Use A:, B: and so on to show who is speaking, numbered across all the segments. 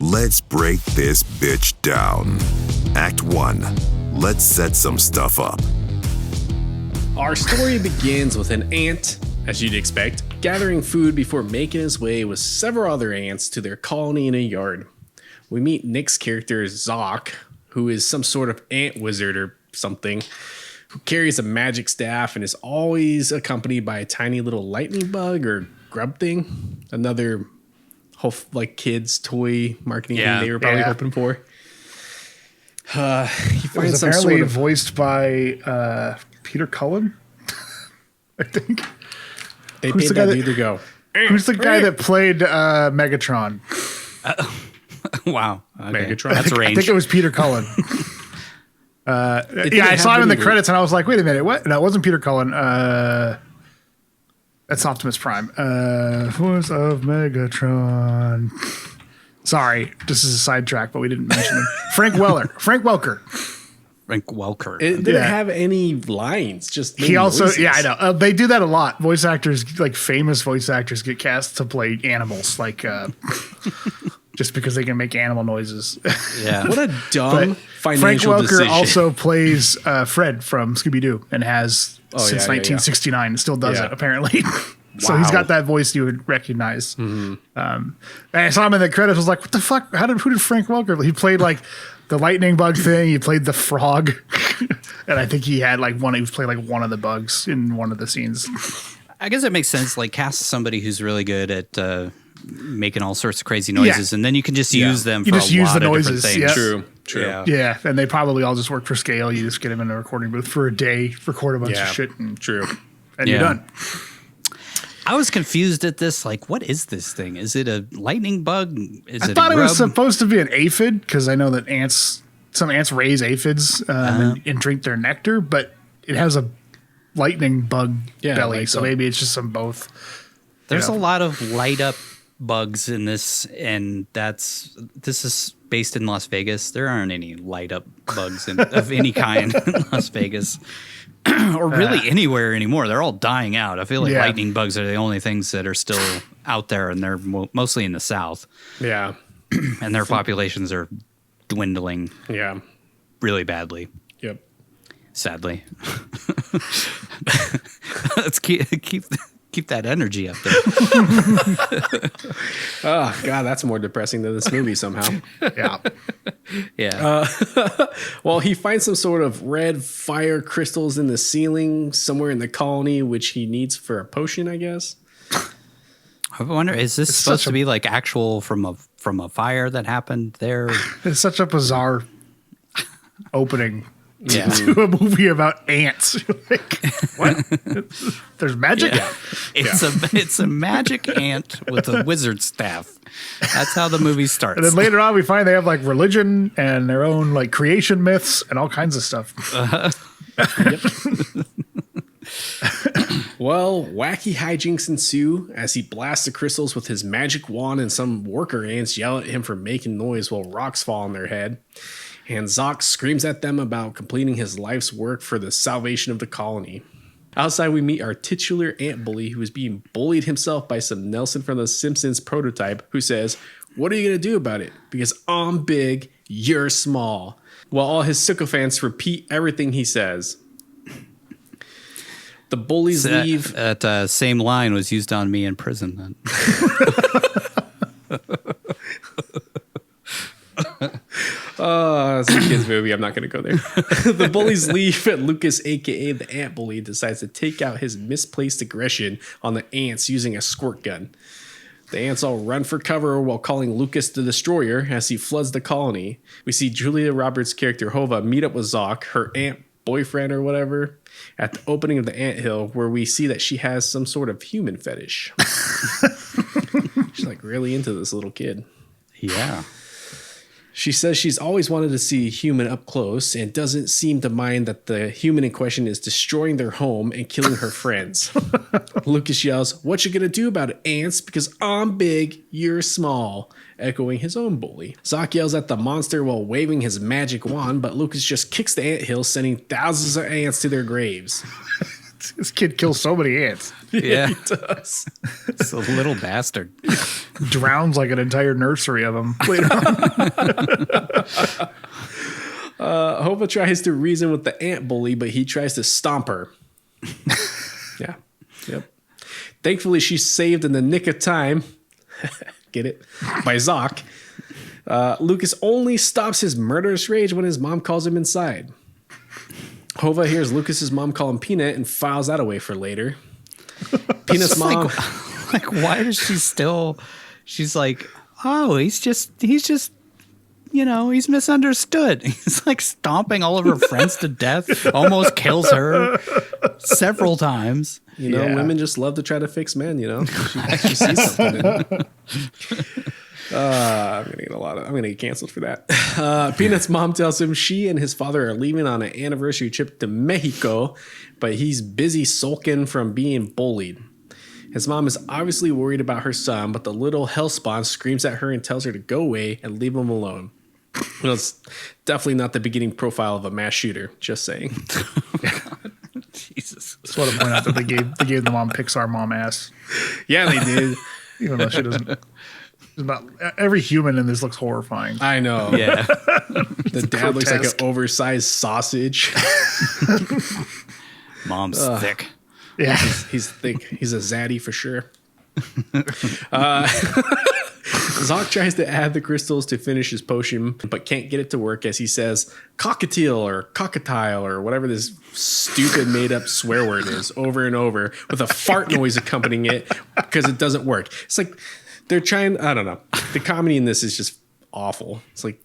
A: Let's break this bitch down. Act 1. Let's set some stuff up.
B: Our story begins with an ant, as you'd expect, gathering food before making his way with several other ants to their colony in a yard. We meet Nick's character, Zoc, who is some sort of ant wizard or something, who carries a magic staff and is always accompanied by a tiny little lightning bug or grub thing. Another kids toy marketing thing they were probably hoping for. He finds some
C: apparently
B: sort of
C: voiced by Peter Cullen, I think.
B: They paid that dude to go.
C: Who's the guy that played Megatron?
D: Wow. Okay.
B: Megatron.
D: That's range.
C: I think it was Peter Cullen. I saw him in the credits and I was like, wait a minute, what? No, it wasn't Peter Cullen. That's Optimus Prime. Voice of Megatron. Sorry, this is a sidetrack, but we didn't mention him. Frank Welker.
D: Frank Welker.
B: It didn't have any lines. Just
C: he also,
B: noises.
C: I know. They do that a lot. Voice actors, like famous voice actors, get cast to play animals, like just because they can make animal noises.
D: Yeah.
B: What a dumb
C: Frank
B: financial
C: Welker
B: decision.
C: also plays Fred from Scooby-Doo and has since
B: yeah.
C: 1969 and still does it, apparently. So he's got that voice you would recognize. And I saw him in the credits. I was like, what the fuck? Who did Frank Welker? He played like the lightning bug thing. He played the frog. And I think he had he played like one of the bugs in one of the scenes.
D: I guess it makes sense. Like cast somebody who's really good at making all sorts of crazy noises, and then you can just use them for a lot of different things.
C: Yeah.
B: True.
C: Yeah, and they probably all just work for scale. You just get them in a recording booth for a day, record a bunch of shit, and
B: True.
C: And you're done.
D: I was confused at this. Like, what is this thing? Is it a lightning bug?
C: I thought it was supposed to be an aphid because I know that some ants raise aphids and drink their nectar, but it has a lightning bug belly, so maybe it's just some both.
D: There's a lot of light up bugs in this, and this is based in Las Vegas. There aren't any light up bugs of any kind in Las Vegas. Or really anywhere anymore. They're all dying out. I feel like lightning bugs are the only things that are still out there, and they're mostly in the South.
B: Yeah.
D: And their populations are dwindling really badly.
B: Yep.
D: Sadly. Let's keep that energy up there.
B: Oh, God, that's more depressing than this movie somehow.
D: Yeah.
B: Well, he finds some sort of red fire crystals in the ceiling somewhere in the colony, which he needs for a potion, I guess.
D: I wonder, is this supposed to be like actual from a fire that happened there?
C: It's such a bizarre opening to a movie about ants. Like, what? There's magic?
D: Yeah. It's a magic ant with a wizard staff. That's how the movie starts.
C: And then later on, we find they have like religion and their own like creation myths and all kinds of stuff.
B: Well, wacky hijinks ensue as he blasts the crystals with his magic wand, and some worker ants yell at him for making noise while rocks fall on their head. And Zoc screams at them about completing his life's work for the salvation of the colony. Outside, we meet our titular ant bully, who is being bullied himself by some Nelson from The Simpsons prototype, who says, "What are you going to do about it? Because I'm big, you're small." While all his sycophants repeat everything he says. The bullies leave.
D: That same line was used on me in prison. Then.
B: It's a kid's movie. I'm not going to go there. The bullies leave, and Lucas, a.k.a. the ant bully, decides to take out his misplaced aggression on the ants using a squirt gun. The ants all run for cover while calling Lucas the Destroyer as he floods the colony. We see Julia Roberts' character Hova meet up with Zoc, her ant boyfriend or whatever, at the opening of the anthill, where we see that she has some sort of human fetish. She's like really into this little kid.
D: Yeah.
B: She says she's always wanted to see a human up close and doesn't seem to mind that the human in question is destroying their home and killing her friends. Lucas yells, "What you gonna do about it, ants? Because I'm big, you're small," echoing his own bully. Zoc yells at the monster while waving his magic wand, but Lucas just kicks the anthill, sending thousands of ants to their graves.
C: This kid kills so many ants.
D: Yeah.
B: He does.
D: It's a little bastard.
C: Drowns like an entire nursery of them later on.
B: Hova tries to reason with the ant bully, but he tries to stomp her. Yeah. Yep. Thankfully, she's saved in the nick of time. Get it? By Zoc. Lucas only stops his murderous rage when his mom calls him inside. Hova hears Lucas's mom call him Peanut and files that away for later. Peanut's mom...
D: Like, why is she still... She's like, oh, he's just, you know, he's misunderstood. He's like stomping all of her friends to death, almost kills her several times.
B: You know, women just love to try to fix men, you know? She sees something in it. I'm gonna get canceled for that. Peanut's mom tells him she and his father are leaving on an anniversary trip to Mexico, but he's busy sulking from being bullied. His mom is obviously worried about her son, but the little hellspawn screams at her and tells her to go away and leave him alone. Well, it's definitely not the beginning profile of a mass shooter. Just saying.
D: Jesus.
C: Just want to point out that they gave the mom Pixar mom ass.
B: Yeah, they did.
C: Even though she doesn't. Not every human in this looks horrifying.
B: I know.
D: Yeah.
B: The dad looks like an oversized sausage.
D: Mom's thick.
C: Yeah.
B: He's thick. He's a zaddy for sure. Zoc tries to add the crystals to finish his potion, but can't get it to work as he says cockatiel or cockatile or whatever this stupid made up swear word is over and over with a fart noise accompanying it because it doesn't work. It's like they're trying, I don't know. The comedy in this is just awful. It's like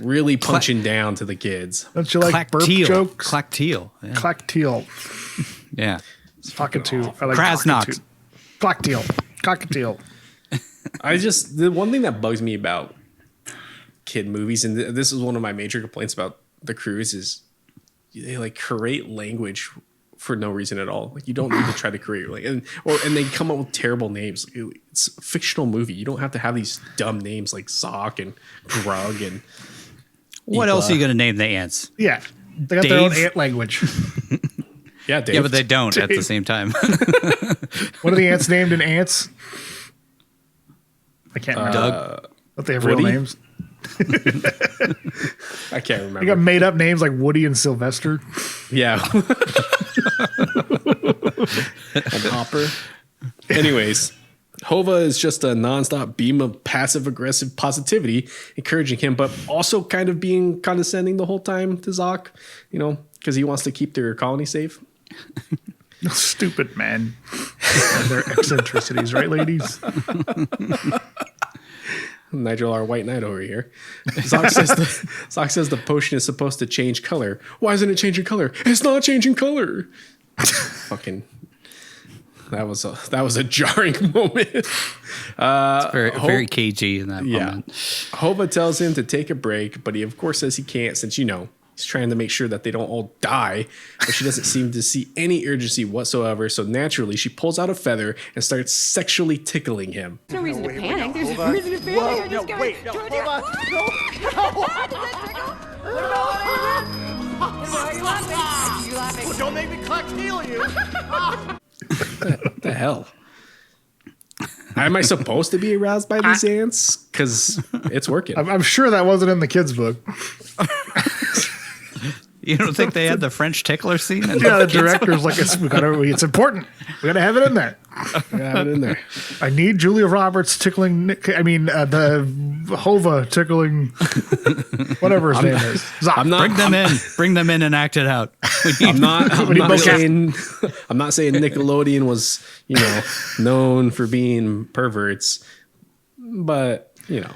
B: really punching down to the kids.
C: Don't you like burp
D: Clacktiel.
C: jokes?
D: Clacktiel. Yeah.
C: Clacktiel.
D: Yeah.
C: Cockatoo. I like
D: Krasnox.
C: Clacktiel. Cockatiel.
B: The one thing that bugs me about kid movies, and this is one of my major complaints about The Cruise, is they like create language for no reason at all. Like you don't need to try to create and they come up with terrible names. It's a fictional movie. You don't have to have these dumb names like Zoc and Grug and
D: What else are you going to name the ants?
C: Yeah. They got their own
D: Dave?
C: ant language.
B: Yeah, Dave.
D: Yeah, but they don't at the same time.
C: What are the ants named in ants? I can't remember.
D: Doug.
C: Don't they have
B: Woody?
C: real names?
B: I can't remember.
C: They got made up names like Woody and Sylvester.
B: Yeah. And Hopper. Anyways, Hova is just a nonstop beam of passive aggressive positivity, encouraging him, but also kind of being condescending the whole time to Zoc, you know, because he wants to keep their colony safe.
C: Stupid men and their eccentricities, right, ladies?
B: Nigel, our white knight over here. Zoc says the potion is supposed to change color. Why isn't it changing color? It's not changing color. Fucking. That was a jarring moment.
D: Very cagey in that moment.
B: Hova tells him to take a break, but he of course says he can't since, you know, he's trying to make sure that they don't all die, but she doesn't seem to see any urgency whatsoever. So naturally, she pulls out a feather and starts sexually tickling him.
E: There's no reason to panic. There's no reason to panic. I just got
F: Wait, no, hold on. No.
E: Are you laughing? Are you laughing?
F: Well, don't make me clacktiel you.
B: What the hell? Am I supposed to be aroused by these ants? Because it's working.
C: I'm sure that wasn't in the kids' book.
D: You don't think they had the French tickler scene?
C: Yeah, the director's like, it's important. We got to have it in there.
B: Have it in there.
C: I need Julia Roberts tickling. The Hova tickling. Whatever his name is. Zoc.
D: Bring them in and act it out.
B: I'm not saying Nickelodeon was, you know, known for being perverts, but you know.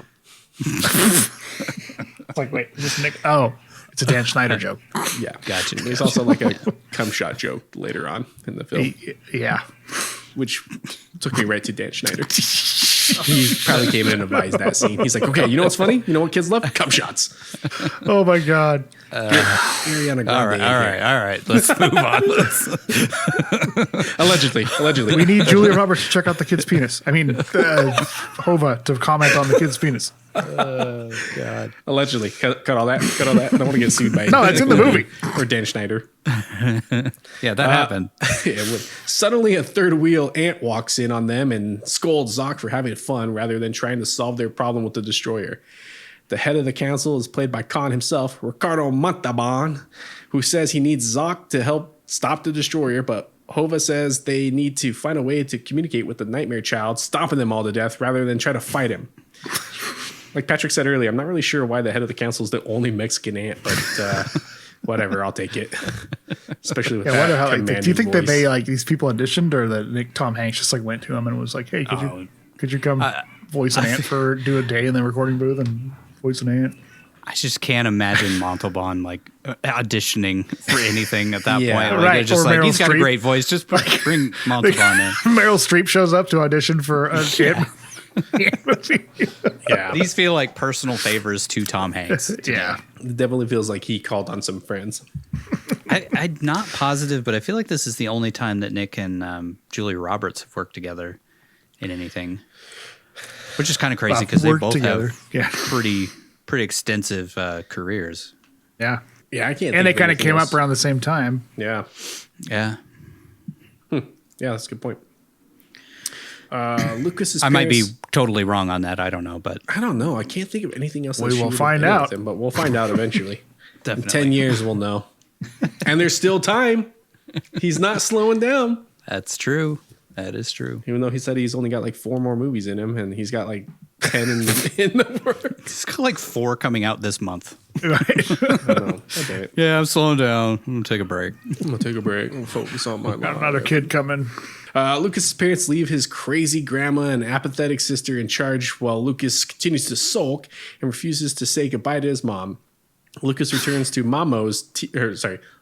C: It's like, wait, is this Nick? Oh, it's a Dan Schneider joke.
B: Yeah, gotcha. There's also like a cum shot joke later on in the film,
C: Yeah.
B: which took me right to Dan Schneider. He probably came in and advised that scene. He's like, okay, you know what's funny? You know what kids love? Cum shots.
C: Oh my God.
B: Ariana Grande.
D: All right. Let's move on.
B: Allegedly.
C: We need Julia Roberts to check out the kid's penis. Hova to comment on the kid's penis.
D: God.
B: Allegedly. Cut all that. Cut all that. I don't want to get sued by
C: No, that's in the movie.
B: Or Dan Schneider.
D: Yeah, that happened.
B: Suddenly, a third wheel ant walks in on them and scolds Zoc for having fun rather than trying to solve their problem with the destroyer. The head of the council is played by Khan himself, Ricardo Montalban, who says he needs Zoc to help stop the destroyer, but Hova says they need to find a way to communicate with the nightmare child, stomping them all to death rather than try to fight him. Like Patrick said earlier, I'm not really sure why the head of the council is the only Mexican ant, but whatever, I'll take it. Especially with
C: I
B: that
C: wonder how.
B: commanding
C: Do you think that
B: voice.
C: they these people auditioned, or that Tom Hanks just went to him and was like, "Hey, could you come voice an ant for do a day in the recording booth and voice an ant?"
D: I just can't imagine Montalban auditioning for anything at that
B: Yeah.
D: point.
C: Right,
D: They're just
C: or
D: like,
C: Meryl
D: he's got a
C: Streep.
D: great voice. Just bring Montalban in.
C: Meryl Streep shows up to audition for a ant movie.
B: Yeah.
D: These feel like personal favors to Tom Hanks.
C: Yeah.
B: It definitely feels like he called on some friends.
D: I'm not positive, but I feel like this is the only time that Nick and Julia Roberts have worked together in anything, which is kind of crazy because they
C: Worked
D: both
C: together.
D: have
C: Yeah.
D: pretty extensive careers.
C: Yeah.
B: Yeah, I can't.
C: And they
B: think of
C: kind of
B: anything
C: came
B: else.
C: up around the same time.
B: Yeah.
D: Yeah,
B: Yeah, that's a good point. Lucas's
D: I might be
B: parents-
D: totally wrong on that. I don't know, but
B: I don't know. I can't think of anything else. That
C: We
B: she
C: will
B: would've
C: find
B: been with
C: out.
B: him, but we'll find out eventually. In
D: definitely
B: 10 years, we'll know. And there's still time. He's not slowing down.
D: That's true. That is true.
B: Even though he said he's only got like 4 more movies in him, and he's got like 10 in the works.
D: It's got like 4 coming out this month.
B: I don't know. Oh, damn it.
D: Yeah, I'm slowing down. I'm gonna take a break.
B: I'm gonna take a break and focus on my
C: Got
B: life.
C: another kid coming.
B: Lucas's parents leave his crazy grandma and apathetic sister in charge while Lucas continues to sulk and refuses to say goodbye to his mom. Lucas returns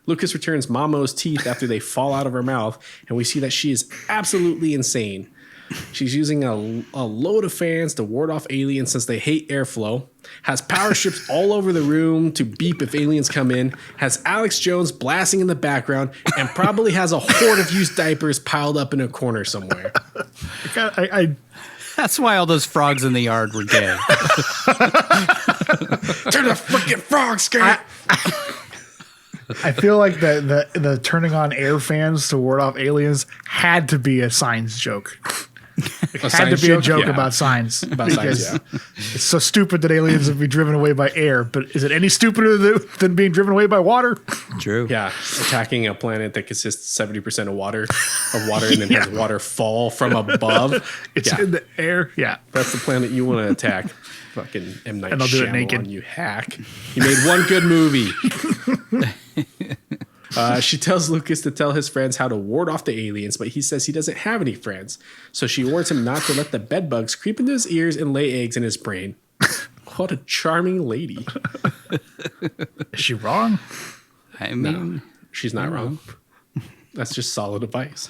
B: Lucas returns Mamo's teeth after they fall out of her mouth, and we see that she is absolutely insane. She's using a load of fans to ward off aliens since they hate airflow, has power strips all over the room to beep if aliens come in, has Alex Jones blasting in the background, and probably has a horde of used diapers piled up in a corner somewhere.
D: That's why all those frogs in the yard were gay.
B: Turn the freaking frog skirt!
C: I feel like the turning on air fans to ward off aliens had to be a Signs joke. It had to
B: Signs
C: be a
B: joke?
C: joke
B: Yeah.
C: about Signs.
B: About Signs, yeah.
C: It's so stupid that aliens would be driven away by air, but is it any stupider than being driven away by water?
D: True.
B: Yeah, attacking a planet that consists 70% of water, and then has water fall from above.
C: It's
B: Yeah.
C: in the air. Yeah.
B: That's the planet you want to attack. Fucking M. Night
C: And I'll do it
B: Shyamalan,
C: naked.
B: you hack. You made one good movie. She tells Lucas to tell his friends how to ward off the aliens, but he says he doesn't have any friends. So she warns him not to let the bedbugs creep into his ears and lay eggs in his brain. What a charming lady.
C: Is she wrong?
D: I mean,
B: She's not wrong. That's just solid advice.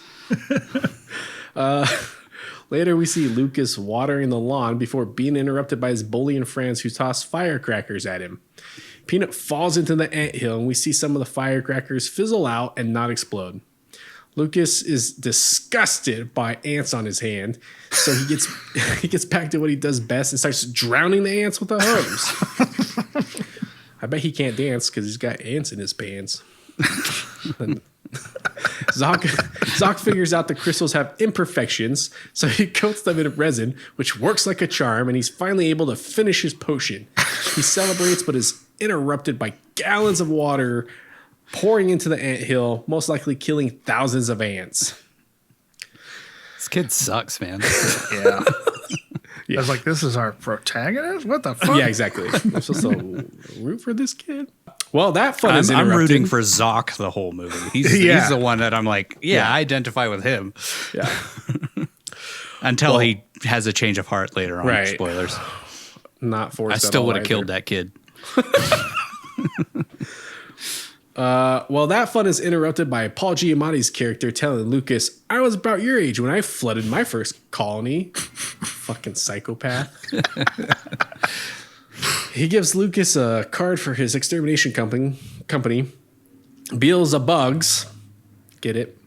B: Later, we see Lucas watering the lawn before being interrupted by his bully and friends who toss firecrackers at him. Peanut falls into the anthill, and we see some of the firecrackers fizzle out and not explode. Lucas is disgusted by ants on his hand, so he gets back to what he does best and starts drowning the ants with a hose. I bet he can't dance because he's got ants in his pants. Zoc figures out the crystals have imperfections, so he coats them in resin, which works like a charm, and he's finally able to finish his potion. He celebrates, but is interrupted by gallons of water pouring into the anthill, most likely killing thousands of ants.
D: this kid sucks, man.
C: Yeah. I was like, this is our protagonist? What the fuck?
B: Yeah, exactly. I'm supposed to root for this kid? Well, that fun is
D: I'm
B: interrupted.
D: rooting for Zoc the whole movie. He's the one that I'm like, I identify with him.
B: Yeah.
D: Until he has a change of heart later on.
B: Right.
D: Spoilers.
B: Not forced.
D: I still would have killed that kid.
B: Well, that fun is interrupted by Paul Giamatti's character telling Lucas, I was about your age when I flooded my first colony. Fucking psychopath. He gives Lucas a card for his extermination company. Beelzebugs. Get it?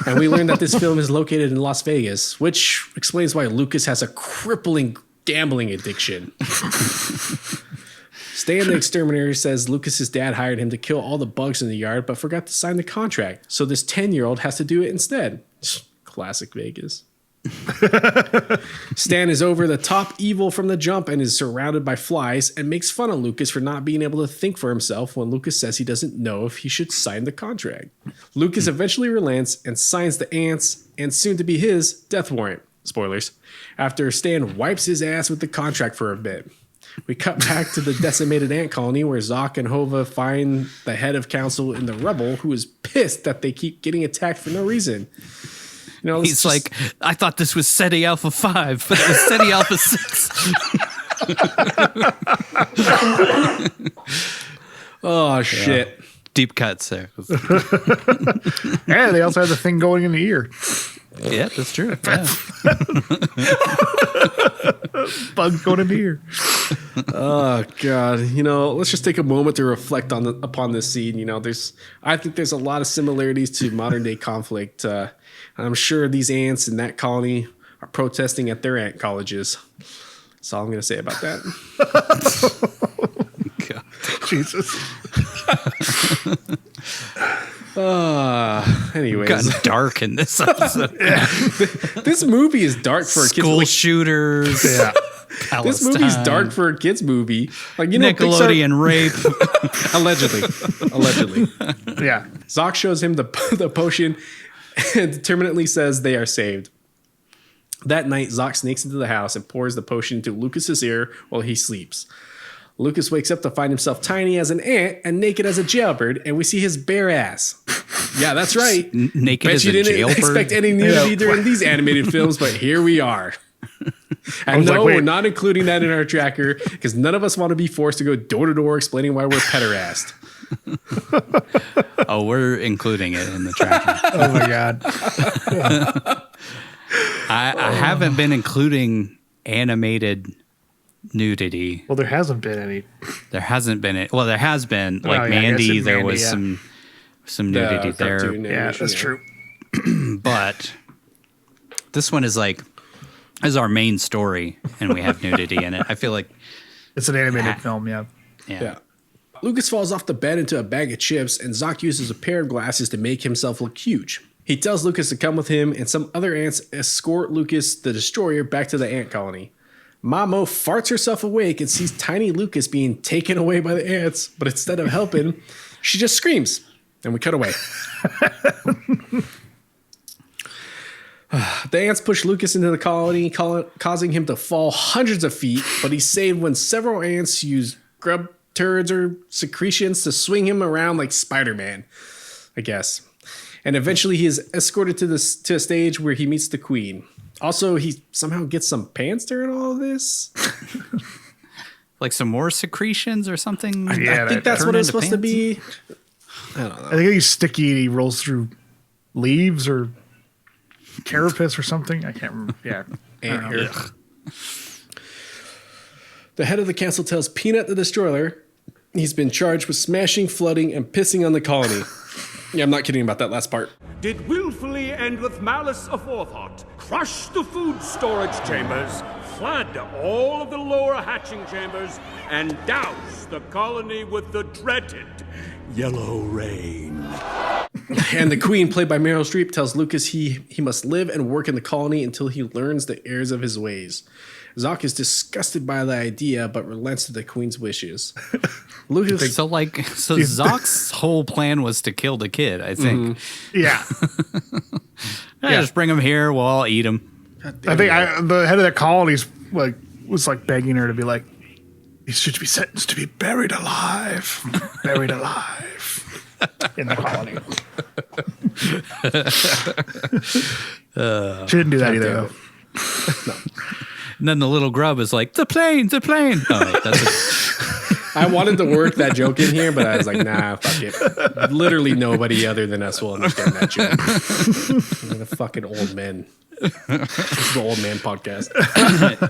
B: And we learn that this film is located in Las Vegas, which explains why Lucas has a crippling gambling addiction. Stan the Exterminator says Lucas's dad hired him to kill all the bugs in the yard, but forgot to sign the contract. So this 10-year-old has to do it instead. Classic Vegas. Stan is over the top evil from the jump and is surrounded by flies and makes fun of Lucas for not being able to think for himself when Lucas says he doesn't know if he should sign the contract. Lucas eventually relents and signs the ants and soon to be his death warrant. Spoilers. After Stan wipes his ass with the contract for a bit. We cut back to the decimated ant colony where Zoc and Hova find the head of council in the rubble who is pissed that they keep getting attacked for no reason. You know,
D: He's like, I thought this was SETI Alpha 5, but it was SETI Alpha 6.
B: oh, shit.
D: Deep cuts there.
C: Yeah, they also have the thing going in the ear.
D: Yeah, that's true. Yeah.
C: Bug going in the ear.
B: Oh God! You know, let's just take a moment to reflect upon this scene. You know, I think there's a lot of similarities to modern day conflict. I'm sure these ants in that colony are protesting at their ant colleges. That's all I'm going to say about that.
D: God.
C: Jesus.
B: Anyways,
D: Gotten dark in this episode.
B: this movie is dark for a kid's
D: School shooters.
C: Yeah.
B: This movie's dark for a kids movie. Like, you know,
D: Nickelodeon rape.
B: Allegedly.
C: Yeah.
B: Zoc shows him the potion and determinately says they are saved. That night, Zoc sneaks into the house and pours the potion into Lucas's ear while he sleeps. Lucas wakes up to find himself tiny as an ant and naked as a jailbird, and we see his bare ass. Yeah, that's right.
D: Naked
B: Bet
D: as
B: you
D: a
B: didn't
D: jailbird.
B: expect any nudity during these animated films, but here we are. And no, we're not including that in our tracker because none of us want to be forced to go door to door explaining why we're pederassed.
D: Oh, we're including it in the tracker.
C: Oh my God.
D: I haven't been including animated nudity.
C: Well, there hasn't been any.
D: There hasn't been it. Well, there has been. Like
C: yeah, I guess
D: Mandy,
C: in
D: there
C: Mandy,
D: was
C: yeah.
D: some nudity there.
B: Cartoon
C: Yeah,
B: animation,
C: that's true.
D: But this one is our main story, and we have nudity in it. I feel like
C: It's an animated film, yeah.
B: Yeah. Lucas falls off the bed into a bag of chips, and Zoc uses a pair of glasses to make himself look huge. He tells Lucas to come with him, and some other ants escort Lucas, the destroyer, back to the ant colony. Mamo farts herself awake and sees tiny Lucas being taken away by the ants, but instead of helping, she just screams, and we cut away. The ants push Lucas into the colony, causing him to fall hundreds of feet, but he's saved when several ants use grub turds or secretions to swing him around like Spider-Man, I guess. And eventually he is escorted to a stage where he meets the queen. Also, he somehow gets some pants during all of this.
D: like some more secretions or something.
C: Yeah,
B: I think that's what it's supposed to be. I don't know.
C: I think he's sticky and he rolls through leaves or carapace or something. I can't remember. Yeah.
B: Ant hair. The head of the council tells Peanut the Destroyer he's been charged with smashing, flooding, and pissing on the colony. Yeah, I'm not kidding about that last part.
G: Did willfully and with malice aforethought crush the food storage chambers, flood all of the lower hatching chambers, and douse the colony with the dreaded yellow rain.
B: And the queen, played by Meryl Streep, tells Lucas he must live and work in the colony until he learns the errors of his ways. Zoc is disgusted by the idea, but relents to the queen's wishes. Lucas,
D: So Zoc's whole plan was to kill the kid, I think.
C: Yeah.
D: Just bring him here, we'll all eat him.
C: I think the head of the colony was begging her to be like, he should be sentenced to be buried alive. Buried alive. In the colony. She didn't do that either, though.
B: No.
D: And then the little grub is like, the plane. Oh, that's
B: I wanted to work that joke in here, but I was like, nah, fuck it. Literally nobody other than us will understand that joke. We're the fucking old men. This is the old man podcast.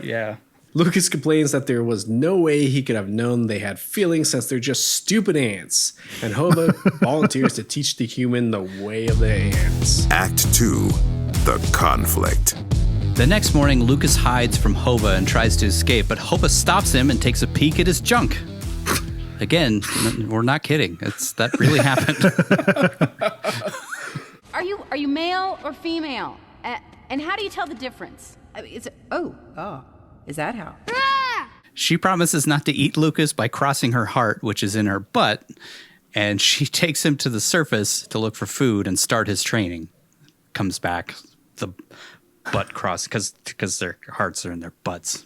D: yeah.
B: Lucas complains that there was no way he could have known they had feelings since they're just stupid ants. And Hova volunteers to teach the human the way of the ants.
A: Act 2, The Conflict.
D: The next morning, Lucas hides from Hova and tries to escape, but Hova stops him and takes a peek at his junk. Again, we're not kidding. That really happened.
E: Are you male or female? And how do you tell the difference? Is that how?
D: She promises not to eat Lucas by crossing her heart, which is in her butt, and she takes him to the surface to look for food and start his training. Comes back, the butt cross, because their hearts are in their butts.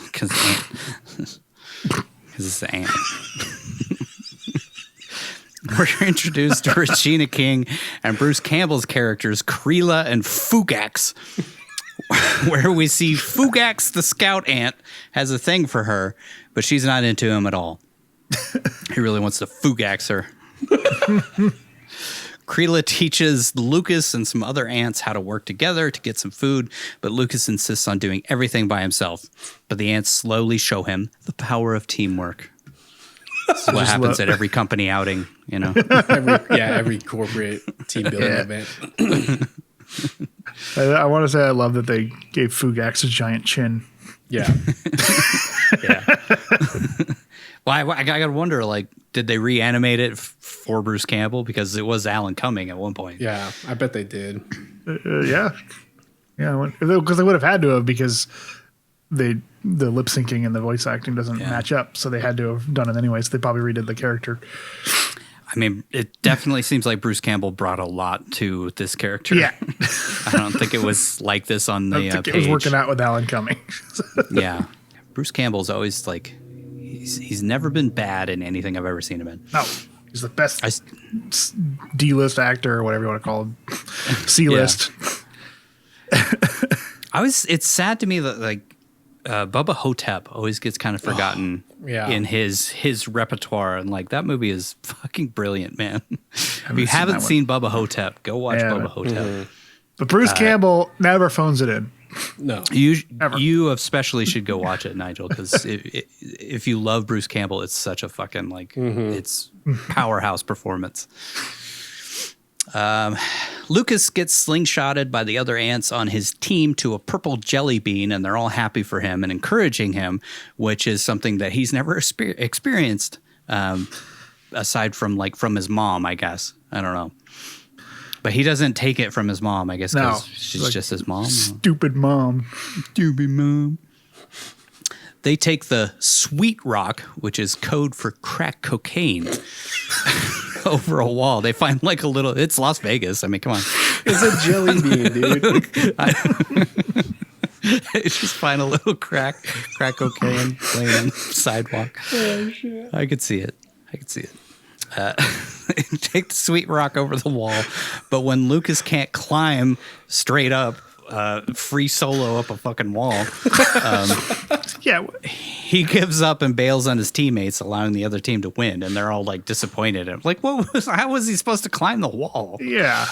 D: Because it's the ant. We're introduced to Regina King and Bruce Campbell's characters, Creela and Fugax, where we see Fugax, the scout ant, has a thing for her, but she's not into him at all. He really wants to Fugax her. Creela teaches Lucas and some other ants how to work together to get some food, but Lucas insists on doing everything by himself. But the ants slowly show him the power of teamwork. This is what happens at every company outing, you know.
B: every corporate team building event.
C: I want to say I love that they gave Fugax a giant chin.
B: Yeah.
D: Well, I gotta wonder, like, did they reanimate it for Bruce Campbell? Because it was Alan Cumming at one point.
B: Yeah, I bet they did.
C: Yeah, because they would have had to have, because the lip syncing and the voice acting doesn't match up, so they had to have done it anyway. So they probably redid the character.
D: I mean, it definitely seems like Bruce Campbell brought a lot to this character.
C: Yeah,
D: I don't think it was like this on the page.
C: It was working out with Alan Cumming.
D: Yeah, Bruce Campbell's always like, he's never been bad in anything I've ever seen him in.
C: No, he's the best D-list actor, or whatever you want to call him. C-list.
D: It's sad to me that, like, Bubba Hotep always gets kind of forgotten in his repertoire, and like, that movie is fucking brilliant, man. If you haven't seen Bubba Hotep, go watch Bubba Hotep. Mm-hmm.
C: But Bruce Campbell never phones it in.
D: No, you especially should go watch it, Nigel, because if you love Bruce Campbell, it's such a fucking it's powerhouse performance. Lucas gets slingshotted by the other ants on his team to a purple jelly bean, and they're all happy for him and encouraging him, which is something that he's never experienced, aside from his mom, I guess. I don't know. But he doesn't take it from his mom, I guess, because she's like, just his mom.
C: Stupid mom.
D: Stupid mom. They take the sweet rock, which is code for crack cocaine, over a wall. They find like a little, it's Las Vegas. I mean, come on.
B: It's a jelly bean, dude.
D: They just find a little crack cocaine laying on the sidewalk. Oh, shit. I could see it. Take the sweet rock over the wall, but when Lucas can't climb straight up, free solo up a fucking wall, he gives up and bails on his teammates, allowing the other team to win, and they're all like disappointed. I'm like, how was he supposed to climb the wall?
C: Yeah,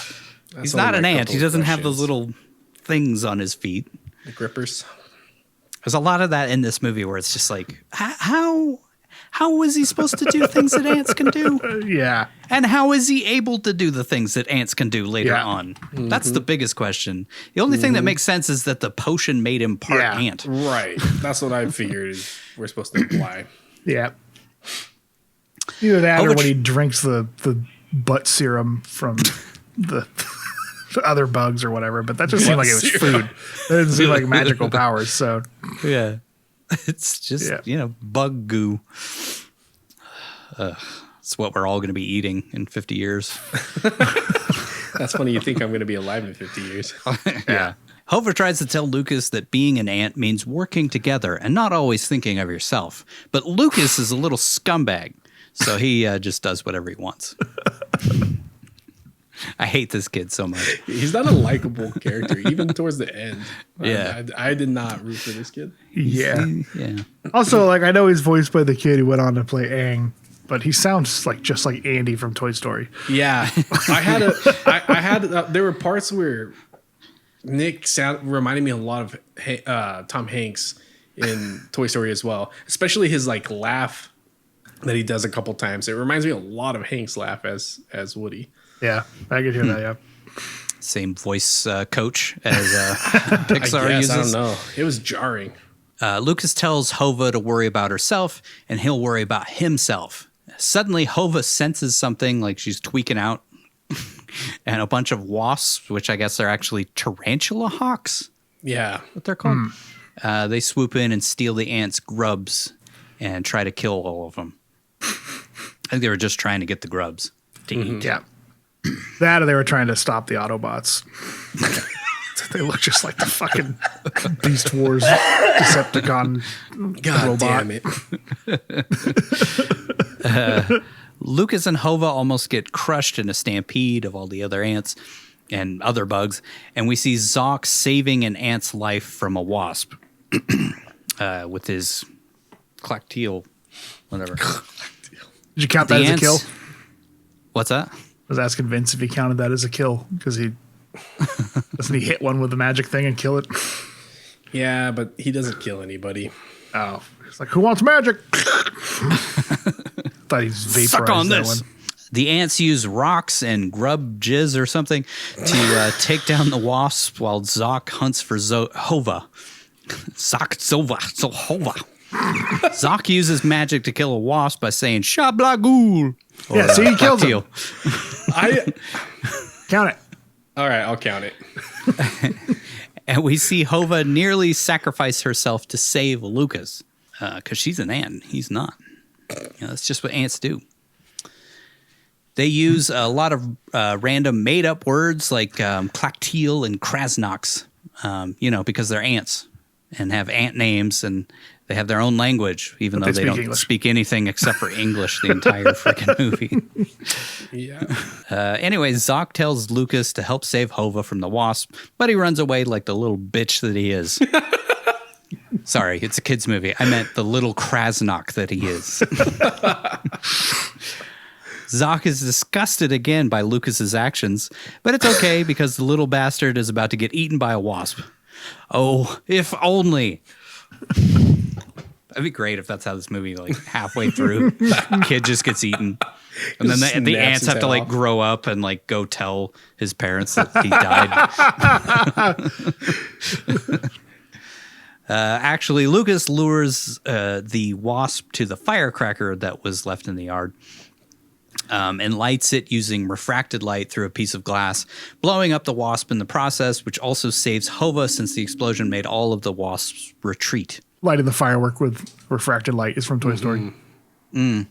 D: he's not an ant. He doesn't have those little things on his feet,
B: the grippers.
D: There's a lot of that in this movie where it's just like, how was he supposed to do things that ants can do?
C: Yeah.
D: And how is he able to do the things that ants can do later on? Mm-hmm. That's the biggest question. The only thing that makes sense is that the potion made him part ant.
B: Right. That's what I figured we're supposed to imply.
C: Yeah. Either that or when he drinks the butt serum from the other bugs or whatever. But that just seemed like it was food. That didn't seem like magical powers. So,
D: yeah. It's just, bug goo. It's what we're all going to be eating in 50 years.
B: That's funny. You think I'm going to be alive in 50 years.
D: Yeah. Hover tries to tell Lucas that being an ant means working together and not always thinking of yourself. But Lucas is a little scumbag, so he just does whatever he wants. I hate this kid so much.
B: He's not a likable character, even towards the end.
D: Yeah.
B: I did not root for this kid.
C: Yeah. Also, like, I know he's voiced by the kid who went on to play Aang, but he sounds like just like Andy from Toy Story.
B: Yeah. There were parts where Nick reminded me a lot of Tom Hanks in Toy Story as well, especially his like laugh that he does a couple times. It reminds me a lot of Hank's laugh as Woody.
C: Yeah, I could hear that, yeah.
D: Same voice coach as Pixar
B: I guess,
D: uses.
B: I don't know. It was jarring.
D: Lucas tells Hova to worry about herself, and he'll worry about himself. Suddenly, Hova senses something like she's tweaking out, and a bunch of wasps, which I guess are actually tarantula hawks,
B: Yeah.
D: what they're called. They swoop in and steal the ants' grubs and try to kill all of them. I think they were just trying to get the grubs to eat.
C: Yeah. That or they were trying to stop the Autobots. They look just like the fucking Beast Wars Decepticon
B: God
C: robot.
B: damn it.
D: Lucas and Hova almost get crushed in a stampede of all the other ants and other bugs, and we see Zoc saving an ant's life from a wasp with his clacktiel, whatever.
C: Did you count that as a kill?
D: What's that?
C: I was asking Vince if he counted that as a kill because he doesn't he hit one with the magic thing and kill it?
B: Yeah, but he doesn't kill anybody.
C: Oh, he's like, who wants magic? Thought he vaporized
D: Suck on
C: that
D: this.
C: one.
D: The ants use rocks and grub jizz or something to take down the wasp while Zoc hunts for Hova. Hova. Zoc uses magic to kill a wasp by saying "Shablagul."
C: Yeah, see, he kills him. Count it.
B: All right, I'll count it.
D: And we see Hova nearly sacrifice herself to save Lucas because she's an ant. He's not. That's just what ants do. They use a lot of random made-up words like clacktiel and krasnox, because they're ants and have ant names, and they have their own language, even though they don't speak anything except for English the entire freaking movie.
B: Yeah.
D: Anyway, Zoc tells Lucas to help save Hova from the wasp, but he runs away like the little bitch that he is. Sorry, it's a kid's movie. I meant the little krasnok that he is. Zoc is disgusted again by Lucas's actions, but it's okay because the little bastard is about to get eaten by a wasp. Oh, if only. That'd be great if that's how this movie, like halfway through, kid just gets eaten. And then the ants have to like grow up and like go tell his parents that he died. Actually, Lucas lures the wasp to the firecracker that was left in the yard. And lights it using refracted light through a piece of glass, blowing up the wasp in the process, which also saves Hova since the explosion made all of the wasps retreat.
C: Lighting the firework with refracted light is from Toy Story.
D: Yeah,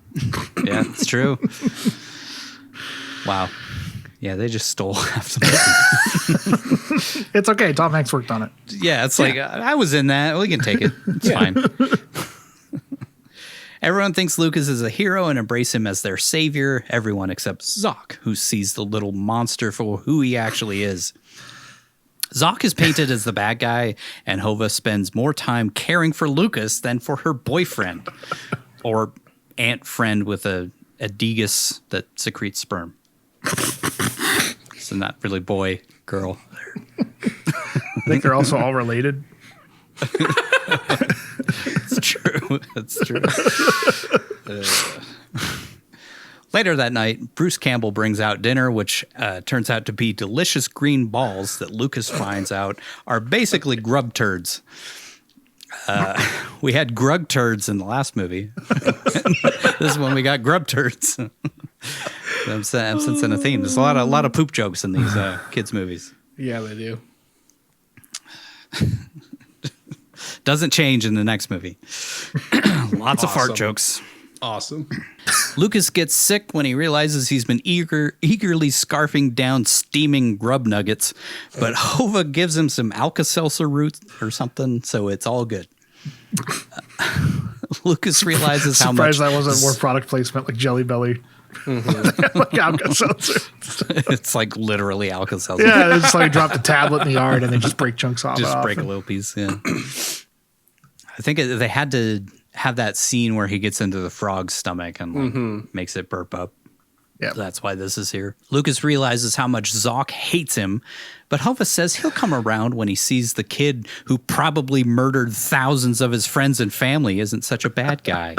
D: it's true. Wow. Yeah, they just stole half the movie.
C: It's okay. Tom Hanks worked on it.
D: Yeah, it's like, I was in that. We can take it. It's fine. Everyone thinks Lucas is a hero and embrace him as their savior. Everyone except Zoc, who sees the little monster for who he actually is. Zoc is painted as the bad guy, and Hova spends more time caring for Lucas than for her boyfriend, or ant friend with a degus that secretes sperm. So not really boy, girl.
C: I think they're also all related.
D: It's true. That's true. Later that night, Bruce Campbell brings out dinner, which turns out to be delicious green balls that Lucas finds out are basically grub turds. We had grug turds in the last movie. This is when we got grub turds. I'm sensing a theme. There's a lot of poop jokes in these kids' movies.
B: Yeah, they do.
D: Doesn't change in the next movie. Lots of fart jokes.
B: Awesome.
D: Lucas gets sick when he realizes he's been eagerly scarfing down steaming grub nuggets, but Hova gives him some Alka-Seltzer root or something, so it's all good. Lucas realizes how much...
C: Surprised that wasn't more product placement like Jelly Belly. Mm-hmm. Like Alka-Seltzer.
D: It's like literally Alka-Seltzer.
C: Yeah, it's like drop the tablet in the yard and they just break chunks off.
D: Just break a little piece, yeah. I think they had to have that scene where he gets into the frog's stomach and like, makes it burp up.
C: Yeah,
D: so that's why this is here. Lucas realizes how much Zoc hates him, but Hova says he'll come around when he sees the kid who probably murdered thousands of his friends and family isn't such a bad guy.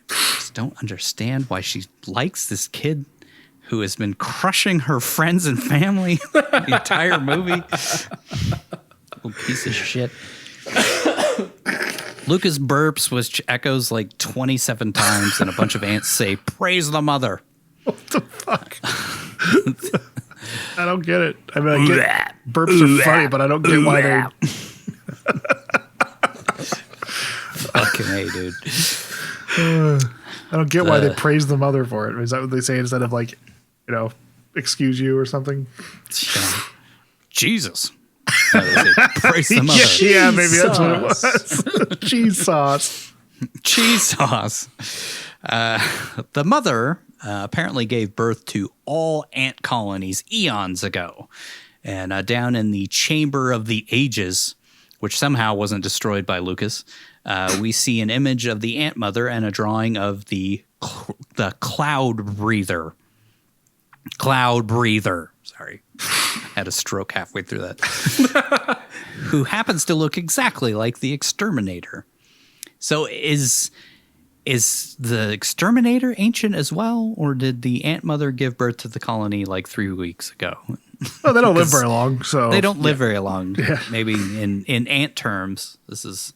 D: Just don't understand why she likes this kid. who has been crushing her friends and family the entire movie. Little piece of shit. Lucas burps, which echoes like 27 times, and a bunch of ants say, "Praise the mother."
C: What the fuck? I don't get it. I mean, I get burps are funny, but I don't get why they're...
D: Fucking A, dude.
C: I don't get why they praise the mother for it. Is that what they say instead of like, excuse you or something?
D: Yeah. Jesus. No, they say, praise the mother.
C: Yeah, maybe that's what it was. Cheese sauce.
D: Cheese sauce. The mother apparently gave birth to all ant colonies eons ago. And down in the Chamber of the Ages, which somehow wasn't destroyed by Lucas, we see an image of the ant mother and a drawing of the cloud breather. Cloud breather. Sorry. Had a stroke halfway through that. Who happens to look exactly like the exterminator. So is the exterminator ancient as well, or did the ant mother give birth to the colony like 3 weeks ago?
C: Well, they don't live very long, so
D: they don't live very long. Yeah. Maybe in ant terms, this is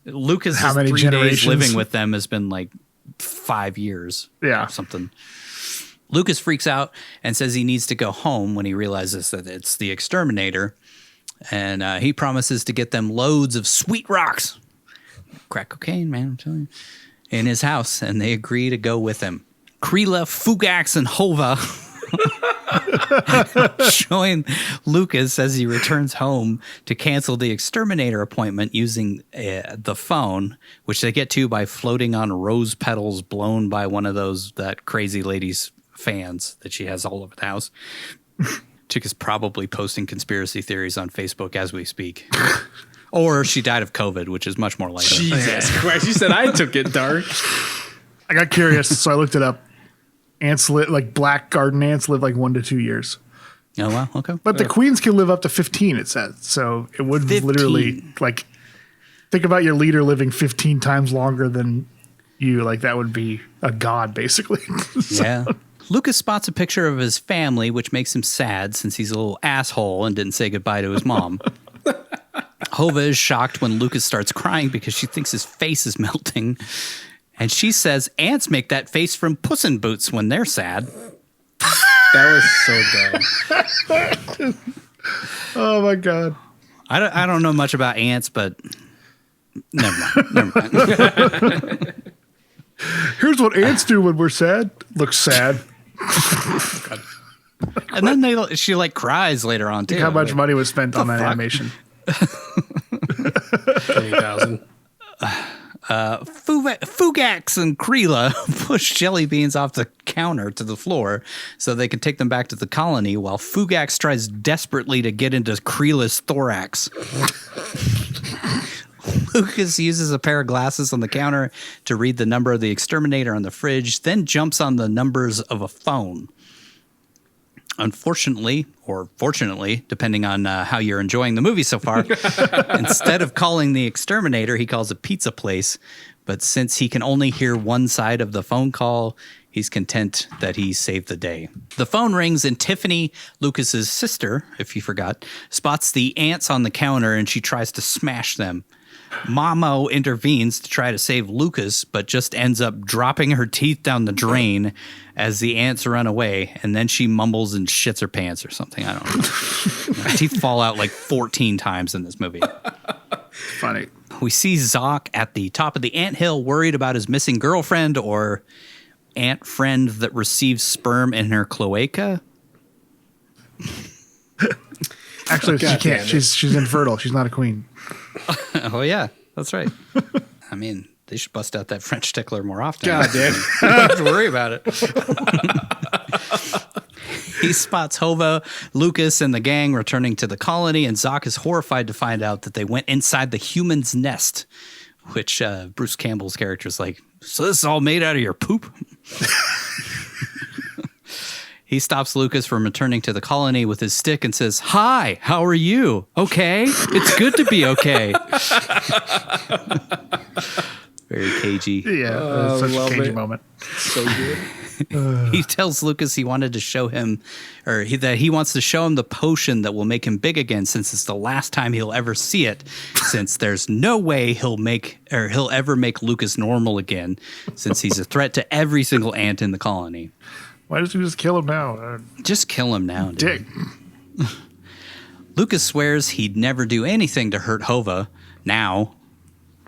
D: Lucas. How many 3 days living with them has been like 5 years.
C: Yeah,
D: or something. Lucas freaks out and says he needs to go home when he realizes that it's the exterminator, and he promises to get them loads of sweet rocks, crack cocaine, man, I'm telling you, in his house, and they agree to go with him. Krila, Fugax, and Hova join Lucas as he returns home to cancel the exterminator appointment using the phone, which they get to by floating on rose petals blown by one of that crazy lady's fans that she has all over the house. Chick is probably posting conspiracy theories on Facebook as we speak. Or she died of COVID, which is much more likely.
B: Jesus Christ, you said I took it dark.
C: I got curious, so I looked it up. Ants like black garden ants live like 1 to 2 years.
D: Oh, wow. Okay.
C: But the queens can live up to 15, it says. So it would 15. Literally, like, think about your leader living 15 times longer than you. Like, that would be a god, basically. So.
D: Yeah. Lucas spots a picture of his family, which makes him sad since he's a little asshole and didn't say goodbye to his mom. Hova is shocked when Lucas starts crying because she thinks his face is melting. And she says ants make that face from Puss in Boots when they're sad.
B: That was so dumb.
C: Oh, my God.
D: I don't know much about ants, but never mind.
C: Here's what ants do when we're sad. Looks sad.
D: And then she like cries later on too.
C: Think how much money was spent on that animation?
B: 20,000.
D: Fugax and Krila push jelly beans off the counter to the floor so they can take them back to the colony, while Fugax tries desperately to get into Krila's thorax. Lucas uses a pair of glasses on the counter to read the number of the exterminator on the fridge, then jumps on the numbers of a phone. Unfortunately, or fortunately, depending on how you're enjoying the movie so far, instead of calling the exterminator, he calls a pizza place. But since he can only hear one side of the phone call, he's content that he saved the day. The phone rings and Tiffany, Lucas's sister, if you forgot, spots the ants on the counter and she tries to smash them. Mamo intervenes to try to save Lucas, but just ends up dropping her teeth down the drain as the ants run away, and then she mumbles and shits her pants or something. I don't know. Her teeth fall out like 14 times in this movie.
C: Funny.
D: We see Zoc at the top of the anthill, worried about his missing girlfriend or ant friend that receives sperm in her cloaca.
C: Actually, she can't. She's infertile. She's not a queen.
D: Oh, yeah. That's right. I mean, they should bust out that French tickler more often.
B: God damn.
D: You don't have to worry about it. He spots Hova, Lucas, and the gang returning to the colony, and Zoc is horrified to find out that they went inside the human's nest, which Bruce Campbell's character is like, so this is all made out of your poop? He stops Lucas from returning to the colony with his stick and says, "Hi, how are you? Okay? It's good to be okay." Very cagey.
C: Yeah, such a cagey moment.
B: So good.
D: He tells Lucas he wanted to show him, that he wants to show him the potion that will make him big again, since it's the last time he'll ever see it. Since there's no way he'll ever make Lucas normal again, since he's a threat to every single ant in the colony.
C: Why doesn't he just kill him now?
D: Just kill him now, dude.
C: Dick.
D: Lucas swears he'd never do anything to hurt Hova. Now,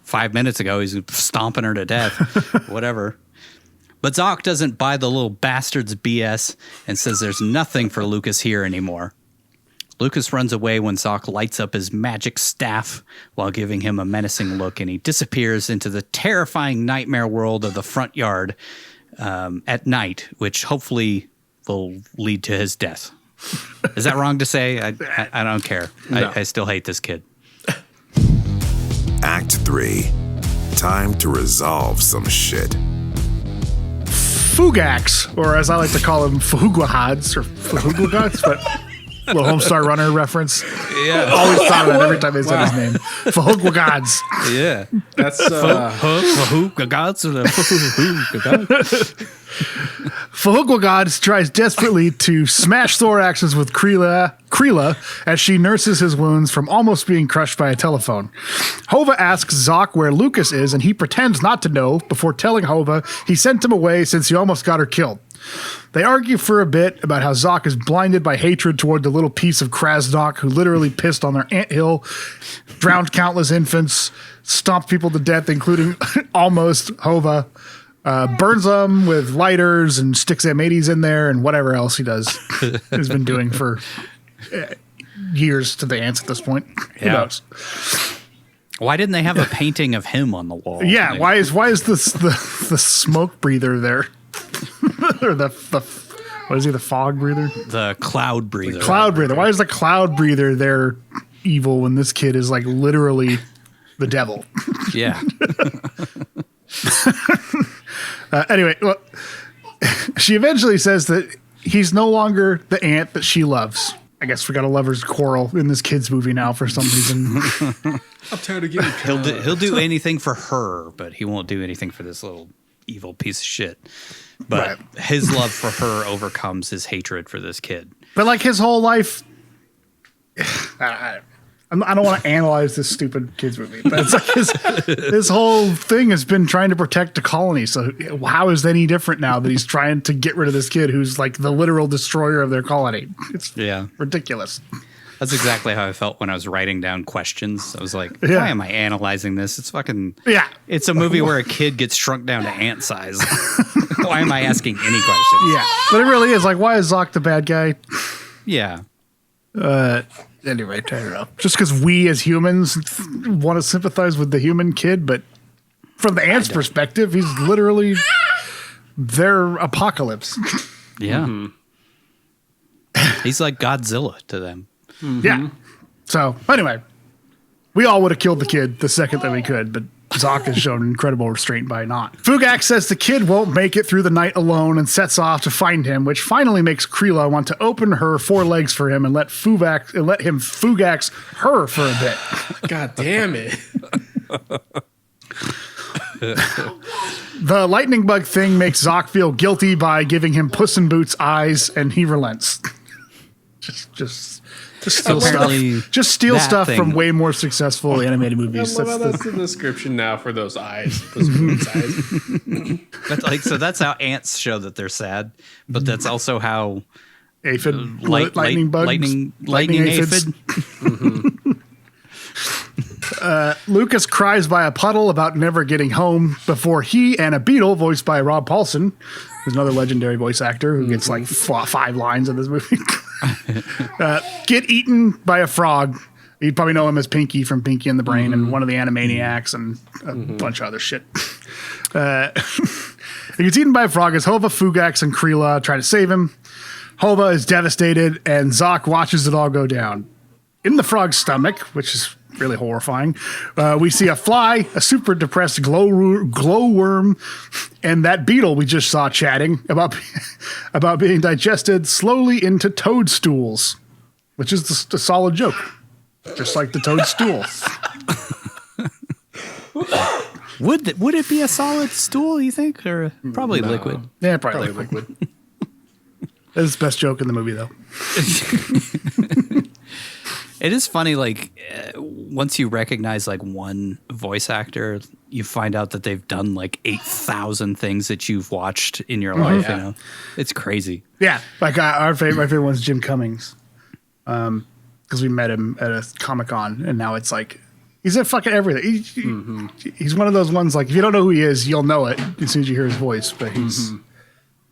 D: 5 minutes ago, he's stomping her to death. Whatever. But Zoc doesn't buy the little bastard's BS and says there's nothing for Lucas here anymore. Lucas runs away when Zoc lights up his magic staff while giving him a menacing look, and he disappears into the terrifying nightmare world of the front yard at night, which hopefully will lead to his death. Is that wrong to say? I don't care. No. I still hate this kid.
A: Act 3. Time to resolve some shit.
C: Fugax, or as I like to call him, Fahuguahads, or Fahuguahads, but a little Homestar Runner reference.
D: Yeah.
C: Always thought of that every time they said his name. Fahuguahads.
D: Yeah.
B: That's
C: Fahuguahads tries desperately to smash thoraxes with Krila as she nurses his wounds from almost being crushed by a telephone. Hova asks Zoc where Lucas is, and he pretends not to know before telling Hova he sent him away since he almost got her killed. They argue for a bit about how Zoc is blinded by hatred toward the little piece of Krasnok who literally pissed on their anthill, drowned countless infants, stomped people to death, including almost Hova, burns them with lighters and sticks M80s in there and whatever else he does. He's been doing for years to the ants at this point. Who knows?
D: Why didn't they have a painting of him on the wall?
C: Yeah, like, why is this the smoke breather there? Or the what is he, the fog breather?
D: The cloud breather.
C: The cloud breather. Why is the cloud breather there evil when this kid is like literally the devil?
D: Yeah.
C: Anyway, well, she eventually says that he's no longer the ant that she loves. I guess we got a lover's quarrel in this kid's movie now for some reason.
B: I'll try to get
D: He'll do anything for her, but he won't do anything for this little evil piece of shit. But his love for her overcomes his hatred for this kid.
C: But like his whole life, I don't want to analyze this stupid kids movie, but it's like his whole thing has been trying to protect the colony. So how is that any different now that he's trying to get rid of this kid who's like the literal destroyer of their colony? It's ridiculous.
D: That's exactly how I felt when I was writing down questions. I was like, why am I analyzing this? It's fucking...
C: Yeah.
D: It's a movie where a kid gets shrunk down to ant size. Why am I asking any questions?
C: Yeah. But it really is like, why is Zoc the bad guy?
D: Yeah.
C: Anyway, I don't know. Just because we as humans want to sympathize with the human kid, but from the ant's perspective, he's literally their apocalypse.
D: Yeah. Mm-hmm. He's like Godzilla to them.
C: Mm-hmm. Yeah. So, anyway, we all would have killed the kid the second that we could, but Zoc has shown incredible restraint by not. Fugax says the kid won't make it through the night alone and sets off to find him, which finally makes Krila want to open her forelegs for him and let him Fugax her for a bit.
B: God damn it.
C: The lightning bug thing makes Zoc feel guilty by giving him Puss in Boots eyes, and he relents. Just steal stuff. Just steal stuff from way more successful animated movies.
B: That's the description now for those eyes. Puss in Boots eyes.
D: So that's how ants show that they're sad, but that's also how
C: aphid, lightning bugs,
D: lightning aphids.
C: Lucas cries by a puddle about never getting home before he and a beetle, voiced by Rob Paulson, who's another legendary voice actor who gets like 5 lines in this movie, get eaten by a frog. You'd probably know him as Pinky from Pinky and the Brain and one of the Animaniacs and a bunch of other shit. He gets eaten by a frog as Hova, Fugax, and Krila try to save him. Hova is devastated, and Zoc watches it all go down. In the frog's stomach, which is really horrifying, we see a fly, a super depressed glowworm, and that beetle we just saw chatting about being digested slowly into toadstools, which is just a solid joke, just like the toadstool.
D: Would it be a solid stool, you think? Or probably liquid?
C: Yeah, probably liquid. That's the best joke in the movie, though.
D: It is funny, like, once you recognize, like, one voice actor, you find out that they've done, like, 8,000 things that you've watched in your life, you know? It's crazy.
C: Yeah, like my favorite one's Jim Cummings. Because we met him at a Comic-Con, and now it's like, he's in fucking everything. He's one of those ones, like, if you don't know who he is, you'll know it as soon as you hear his voice. But he's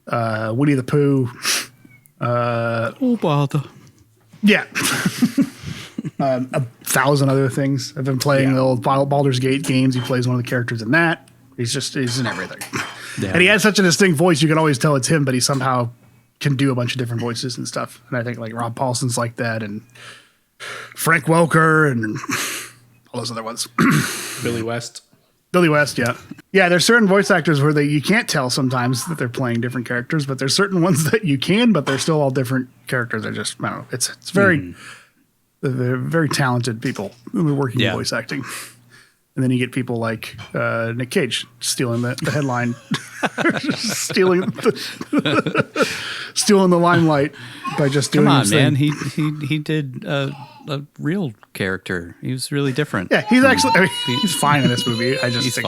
C: Winnie the Pooh.
D: Oh, bother.
C: Yeah. 1,000 other things. I've been playing the old Baldur's Gate games. He plays one of the characters in that. He's in everything. Yeah. And he has such a distinct voice, you can always tell it's him, but he somehow can do a bunch of different voices and stuff. And I think like Rob Paulson's like that, and Frank Welker, and all those other ones.
B: Billy West,
C: yeah. Yeah, there's certain voice actors where you can't tell sometimes that they're playing different characters, but there's certain ones that you can, but they're still all different characters. They're just, I don't know. It's very... They're very talented people who are working in voice acting. And then you get people like Nick Cage stealing the headline, stealing the limelight by just doing his thing.
D: Man. He did a real character. He was really different.
C: Yeah, he's actually he's fine in this movie. I just think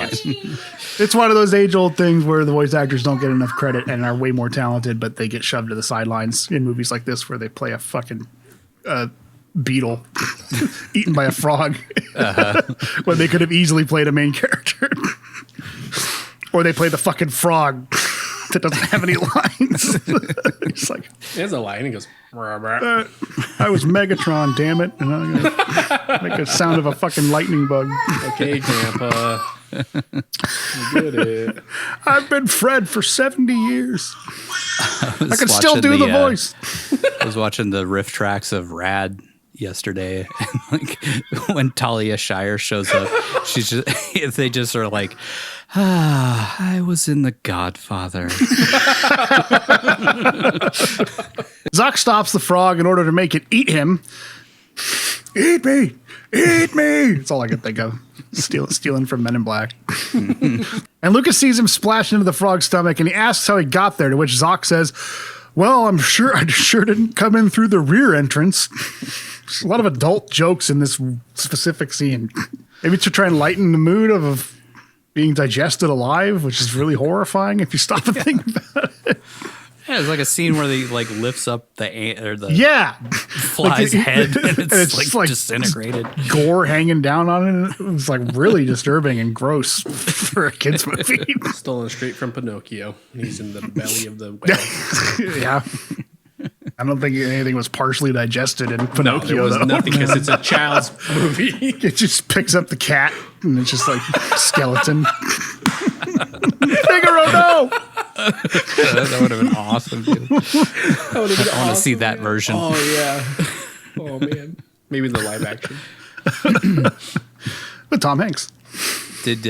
C: it's one of those age-old things where the voice actors don't get enough credit and are way more talented, but they get shoved to the sidelines in movies like this where they play a fucking beetle eaten by a frog when they could have easily played a main character. Or they play the fucking frog that doesn't have any lines. It's like,
B: there's a line. He goes,
C: I was Megatron, damn it. And I'm gonna make a sound of a fucking lightning bug.
B: Okay, Grandpa. You did it.
C: I've been Fred for 70 years. I can still do the voice.
D: I was watching the riff tracks of Rad yesterday, and like when Talia Shire shows up, they just are like, I was in The Godfather.
C: Zoc stops the frog in order to make it eat him. Eat me! Eat me! That's all I can think of. Stealing from Men in Black. And Lucas sees him splash into the frog's stomach, and he asks how he got there, to which Zoc says, well, I sure didn't come in through the rear entrance. There's a lot of adult jokes in this specific scene. Maybe to try and lighten the mood of being digested alive, which is really horrifying if you stop and think about it.
D: Yeah, it's like a scene where he like lifts up the fly's head and it's like disintegrated.
C: Gore hanging down on it. It was like really disturbing and gross for a kid's movie.
B: Stolen straight from Pinocchio. He's in the belly of the whale.
C: Yeah. I don't think anything was partially digested in Pinocchio.
B: No, there was nothing because it's a child's movie.
C: It just picks up the cat and it's just like skeleton. Figaro, no!
D: That would have been awesome, dude. I want to see that version.
B: Oh, yeah. Oh, man. Maybe the live action.
C: With Tom Hanks.
D: Did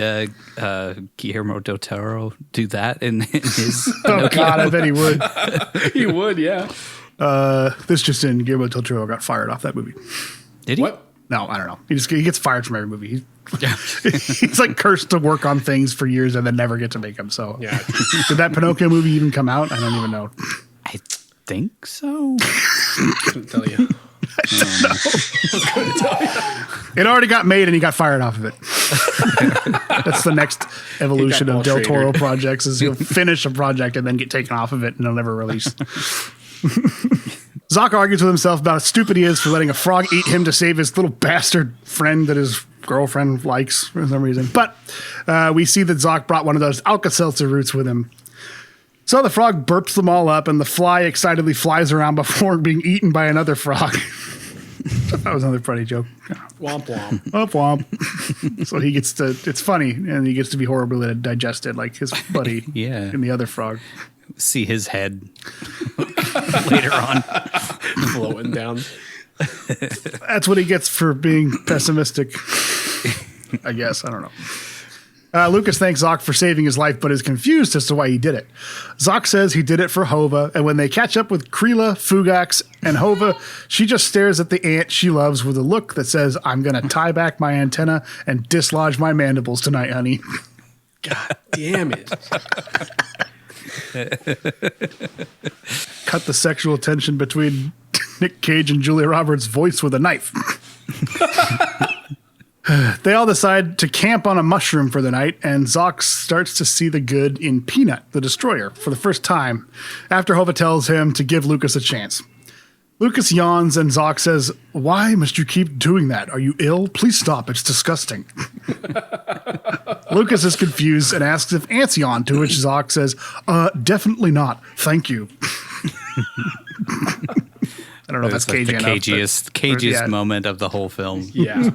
D: Guillermo del Toro do that in his
C: Oh, God, I bet he would.
B: He would, yeah.
C: This just in, Guillermo del Toro got fired off that movie.
D: Did he?
B: What?
C: No, I don't know. He gets fired from every movie. He's like cursed to work on things for years and then never get to make them. So,
B: yeah.
C: Did that Pinocchio movie even come out? I don't even know.
D: I think so.
B: Couldn't tell you.
C: It already got made and he got fired off of it. That's the next evolution of Del Toro projects is he'll finish a project and then get taken off of it and he'll never release. Zoc argues with himself about how stupid he is for letting a frog eat him to save his little bastard friend that his girlfriend likes for some reason. But we see that Zoc brought one of those Alka-Seltzer roots with him. So the frog burps them all up and the fly excitedly flies around before being eaten by another frog. That was another funny joke.
B: Womp womp.
C: Womp womp. So he gets to, it's funny, and he gets to be horribly digested like his buddy and the other frog.
D: See his head later on.
B: Floating down.
C: That's what he gets for being pessimistic. I guess. I don't know. Lucas thanks Zoc for saving his life, but is confused as to why he did it. Zoc says he did it for Hova, and when they catch up with Krila, Fugax, and Hova, she just stares at the ant she loves with a look that says, I'm going to tie back my antenna and dislodge my mandibles tonight, honey.
B: God damn it.
C: Cut the sexual tension between Nick Cage and Julia Roberts' voice with a knife. They all decide to camp on a mushroom for the night, and Zoc starts to see the good in Peanut, the Destroyer, for the first time, after Hova tells him to give Lucas a chance. Lucas yawns, and Zoc says, "Why must you keep doing that? Are you ill? Please stop. It's disgusting." Lucas is confused and asks if ants yawn, to which Zoc says, "Definitely not. Thank you." I don't know if that's
D: like
C: cagey
D: the cagiest moment of the whole film.
B: Yeah.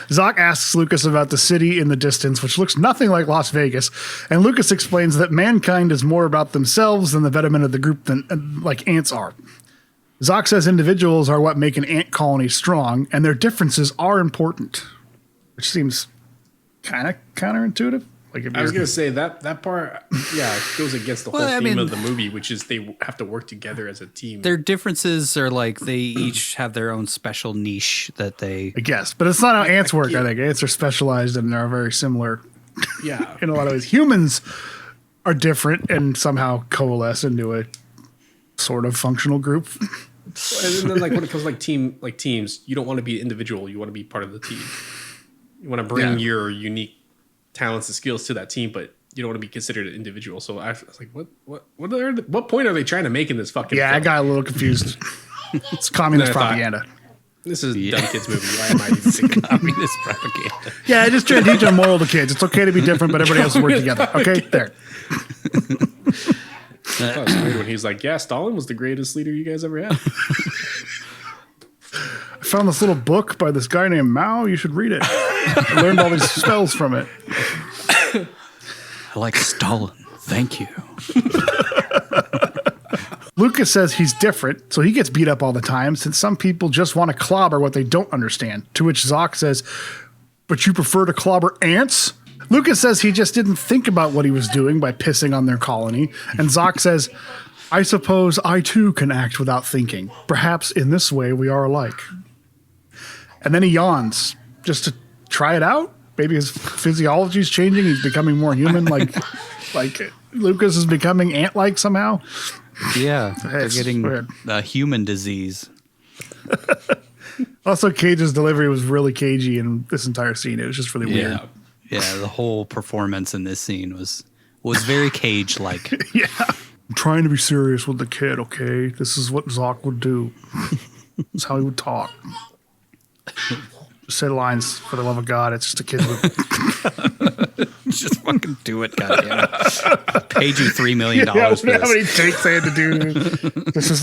C: Zoc asks Lucas about the city in the distance, which looks nothing like Las Vegas, and Lucas explains that mankind is more about themselves than the betterment of the group than like ants are. Zoc says individuals are what make an ant colony strong, and their differences are important, which seems kind of counterintuitive. Like if
B: I was going to say that part, yeah, goes against the whole theme of the movie, which is they have to work together as a team.
D: Their differences are like they each have their own special niche that they...
C: I guess, but it's not how ants work, I think. Ants are specialized and are very similar.
B: Yeah.
C: In a lot of ways. Humans are different and somehow coalesce into a sort of functional group.
B: And then, like, when it comes to teams, you don't want to be individual. You want to be part of the team. You want to bring your unique talents and skills to that team, but you don't want to be considered an individual. So I was like, what point are they trying to make in this fucking film?
C: I got a little confused. It's communist propaganda.
B: This is a dumb kids movie. Why am I even thinking
D: communist propaganda?
C: Yeah, I just try to teach a moral to kids. It's okay to be different, but everybody has to work together. Okay, there.
B: That was weird when he was like, yeah, Stalin was the greatest leader you guys ever had.
C: I found this little book by this guy named Mao. You should read it. I learned all these spells from it.
D: I like Stalin. Thank you.
C: Lucas says he's different, so he gets beat up all the time since some people just want to clobber what they don't understand. To which Zoc says, "But you prefer to clobber ants?" Lucas says he just didn't think about what he was doing by pissing on their colony. And Zoc says, "I suppose I too can act without thinking. Perhaps in this way we are alike." And then he yawns just to try it out. Maybe his physiology is changing. He's becoming more human. Like Lucas is becoming ant-like somehow.
D: Yeah, they're
C: It's
D: getting
C: weird.
D: a human disease.
C: Also, Cage's delivery was really cagey in this entire scene. It was just really weird.
D: Yeah, the whole performance in this scene was very Cage-like.
C: Yeah. I'm trying to be serious with the kid, okay? This is what Zoc would do. This is how he would talk. Just say lines, for the love of God. It's just a kid's movie.
D: Just fucking do it, goddammit. Paid you $3 million for
C: How
D: this.
C: many takes they had to do. This is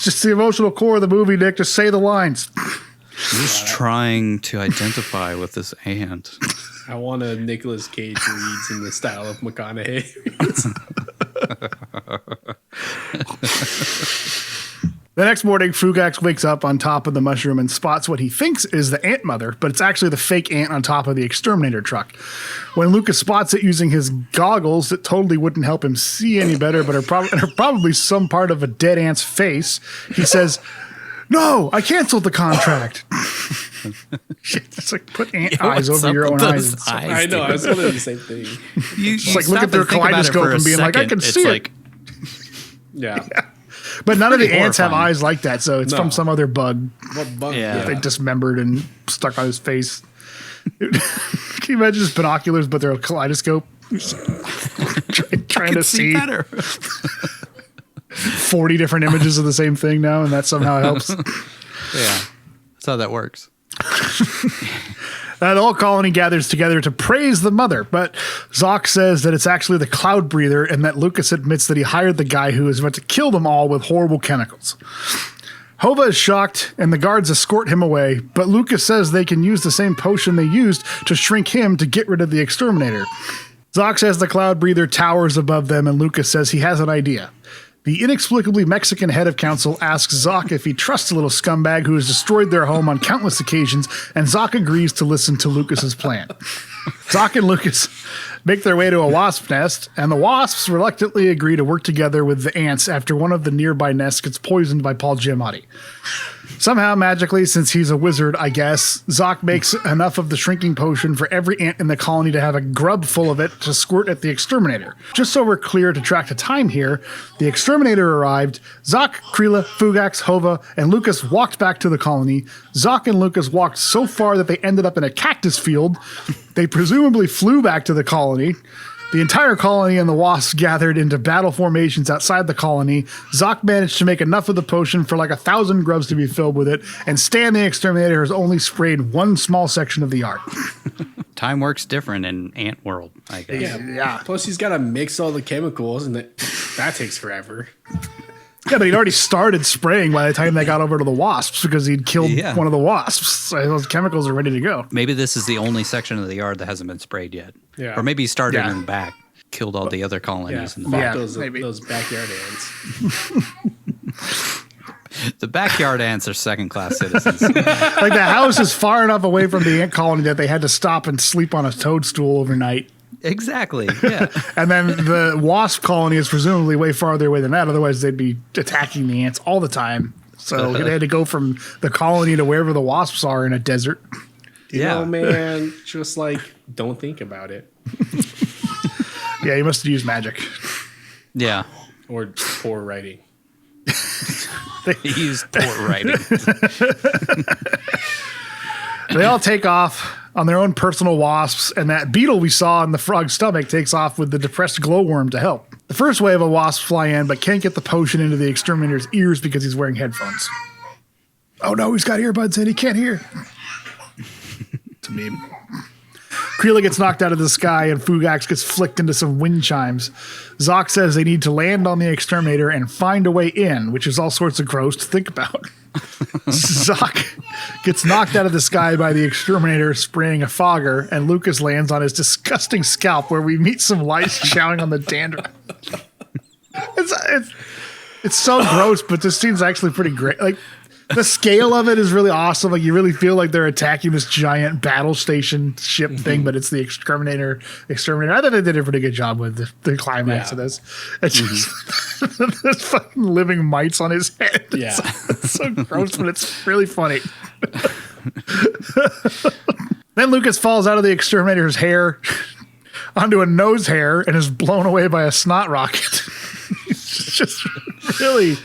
C: just the emotional core of the movie, Nick. Just say the lines.
D: I'm just trying to identify with this ant.
B: I want a Nicolas Cage reads in the style of McConaughey.
C: The next morning, Fugax wakes up on top of the mushroom and spots what he thinks is the ant mother, but it's actually the fake ant on top of the exterminator truck. When Lucas spots it using his goggles that totally wouldn't help him see any better, but are probably some part of a dead ant's face, he says, "No, I canceled the contract." Shit, it's like put ant eyes over your own eyes.
B: I know, I was wondering the same thing.
C: It's like look at their kaleidoscope and being like, I can see it.
B: Yeah.
C: But none of the
D: Pretty
C: ants have
D: horrifying.
C: eyes like that, so it's from some other bug
B: What bug?
D: Yeah.
C: they dismembered and stuck on his face. Can you imagine his binoculars, but they're a kaleidoscope? trying to see
D: better.
C: 40 different images of the same thing now, and that somehow helps.
D: Yeah, that's how that works.
C: The whole colony gathers together to praise the mother, but Zoc says that it's actually the cloud breather, and that Lucas admits that he hired the guy who is meant to kill them all with horrible chemicals. Hova is shocked, and the guards escort him away, but Lucas says they can use the same potion they used to shrink him to get rid of the exterminator. Zoc says the cloud breather towers above them, and Lucas says he has an idea. The inexplicably Mexican head of council asks Zoc if he trusts a little scumbag who has destroyed their home on countless occasions, and Zoc agrees to listen to Lucas's plan. Zoc and Lucas make their way to a wasp nest, and the wasps reluctantly agree to work together with the ants after one of the nearby nests gets poisoned by Paul Giamatti. Somehow, magically, since he's a wizard, I guess, Zoc makes enough of the shrinking potion for every ant in the colony to have a grub full of it to squirt at the exterminator. Just so we're clear to track the time here, the exterminator arrived, Zoc, Krila, Fugax, Hova, and Lucas walked back to the colony. Zoc and Lucas walked so far that they ended up in a cactus field. They presumably flew back to the colony. The entire colony and the wasps gathered into battle formations outside the colony. Zoc managed to make enough of the potion for like 1,000 grubs to be filled with it, and Stan the Exterminator has only sprayed one small section of the yard.
D: Time works different in ant world, I guess.
B: Yeah. Plus, he's got to mix all the chemicals, and that takes forever.
C: Yeah, but he'd already started spraying by the time they got over to the wasps because he'd killed one of the wasps. So those chemicals are ready to go.
D: Maybe this is the only section of the yard that hasn't been sprayed yet.
B: Yeah.
D: Or maybe he started in the back, killed all the other colonies in the back.
B: Those backyard ants.
D: The backyard ants are second-class citizens.
C: Like the house is far enough away from the ant colony that they had to stop and sleep on a toadstool overnight.
D: Exactly, yeah.
C: And then the wasp colony is presumably way farther away than that. Otherwise, they'd be attacking the ants all the time. So they had to go from the colony to wherever the wasps are in a desert.
B: You know, man, just like, don't think about it.
C: Yeah, you must have used magic.
D: Yeah.
B: Or poor writing.
D: He used poor writing.
C: They all take off on their own personal wasps, and that beetle we saw in the frog's stomach takes off with the depressed glowworm to help. The first wave of wasps fly in, but can't get the potion into the exterminator's ears because he's wearing headphones. Oh no, he's got earbuds in, he can't hear. It's a meme. Krila gets knocked out of the sky, and Fugax gets flicked into some wind chimes. Zoc says they need to land on the exterminator and find a way in, which is all sorts of gross to think about. Zoc gets knocked out of the sky by the exterminator spraying a fogger, and Lucas lands on his disgusting scalp where we meet some lice chowing on the dandruff. It's so gross, but this scene's actually pretty great. Like, the scale of it is really awesome. Like, you really feel like they're attacking this giant battle station ship thing, but it's the exterminator. I thought they did a pretty good job with the climax of this. It's just there's fucking living mites on his head.
B: Yeah.
C: It's so gross, but it's really funny. Then Lucas falls out of the exterminator's hair onto a nose hair and is blown away by a snot rocket. It's just really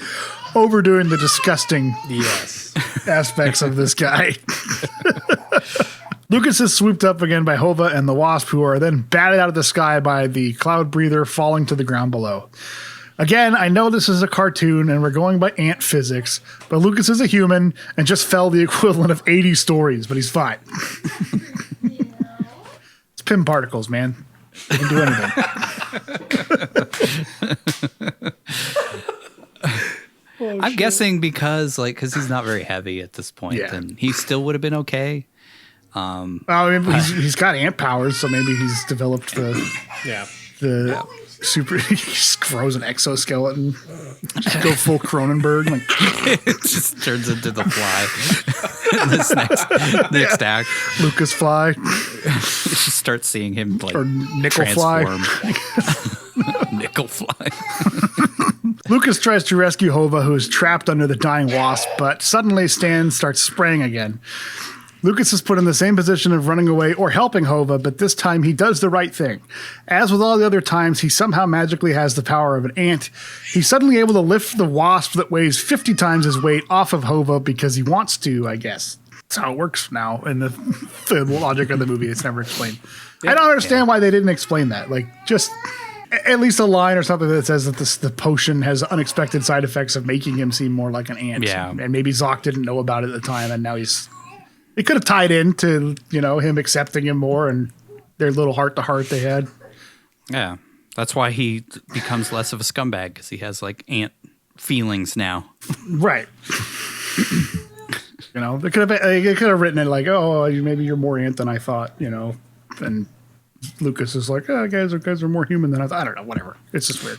C: overdoing the disgusting aspects of this guy. Lucas is swooped up again by Hova and the wasp, who are then batted out of the sky by the cloud breather falling to the ground below. Again, I know this is a cartoon and we're going by ant physics, but Lucas is a human and just fell the equivalent of 80 stories, but he's fine. It's Pym particles, man. They can do anything.
D: I'm guessing because he's not very heavy at this point, and he still would have been okay.
C: He's got ant powers, so maybe he's developed the super. He just grows an exoskeleton. Just go full Cronenberg. Like,
D: it just turns into the fly. This next act,
C: Lucas Fly.
D: Just start seeing him like
C: or Nickel Fly.
D: Nickel Fly.
C: Lucas tries to rescue Hova, who is trapped under the dying wasp, but suddenly Stan starts spraying again. Lucas is put in the same position of running away or helping Hova, but this time he does the right thing. As with all the other times, he somehow magically has the power of an ant. He's suddenly able to lift the wasp that weighs 50 times his weight off of Hova because he wants to, I guess. That's how it works now in the logic of the movie. It's never explained. I don't understand why they didn't explain that. Like, just at least a line or something that says that the potion has unexpected side effects of making him seem more like an ant.
D: Yeah.
C: And maybe Zoc didn't know about it at the time, and now it could have tied into, him accepting him more and their little heart-to-heart they had.
D: Yeah. That's why he becomes less of a scumbag, because he has, like, ant feelings now.
C: Right. They could have written it like, oh, maybe you're more ant than I thought, and Lucas is like, oh, guys are more human than I thought. I don't know, whatever. It's just weird.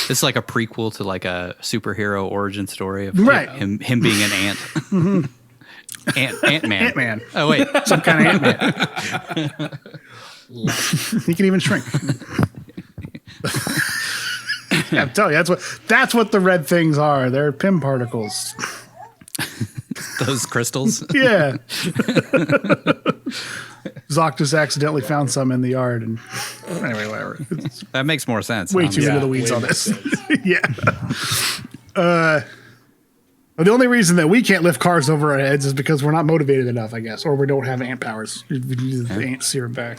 D: It's like a prequel to like a superhero origin story of
C: right.
D: him being an ant.
C: Mm-hmm.
D: Ant-Man.
C: Ant-Man.
D: Oh, wait.
C: Some kind of Ant-Man. He can even shrink. Yeah, I'm telling you, that's what the red things are. They're Pym particles.
D: Those crystals.
C: Yeah. Zoc just accidentally found some in the yard, and anyway, whatever. It's
D: That makes more sense.
C: way too into the weeds on this. Yeah. The only reason that we can't lift cars over our heads is because we're not motivated enough, I guess, or we don't have ant powers. We need the ant serum back.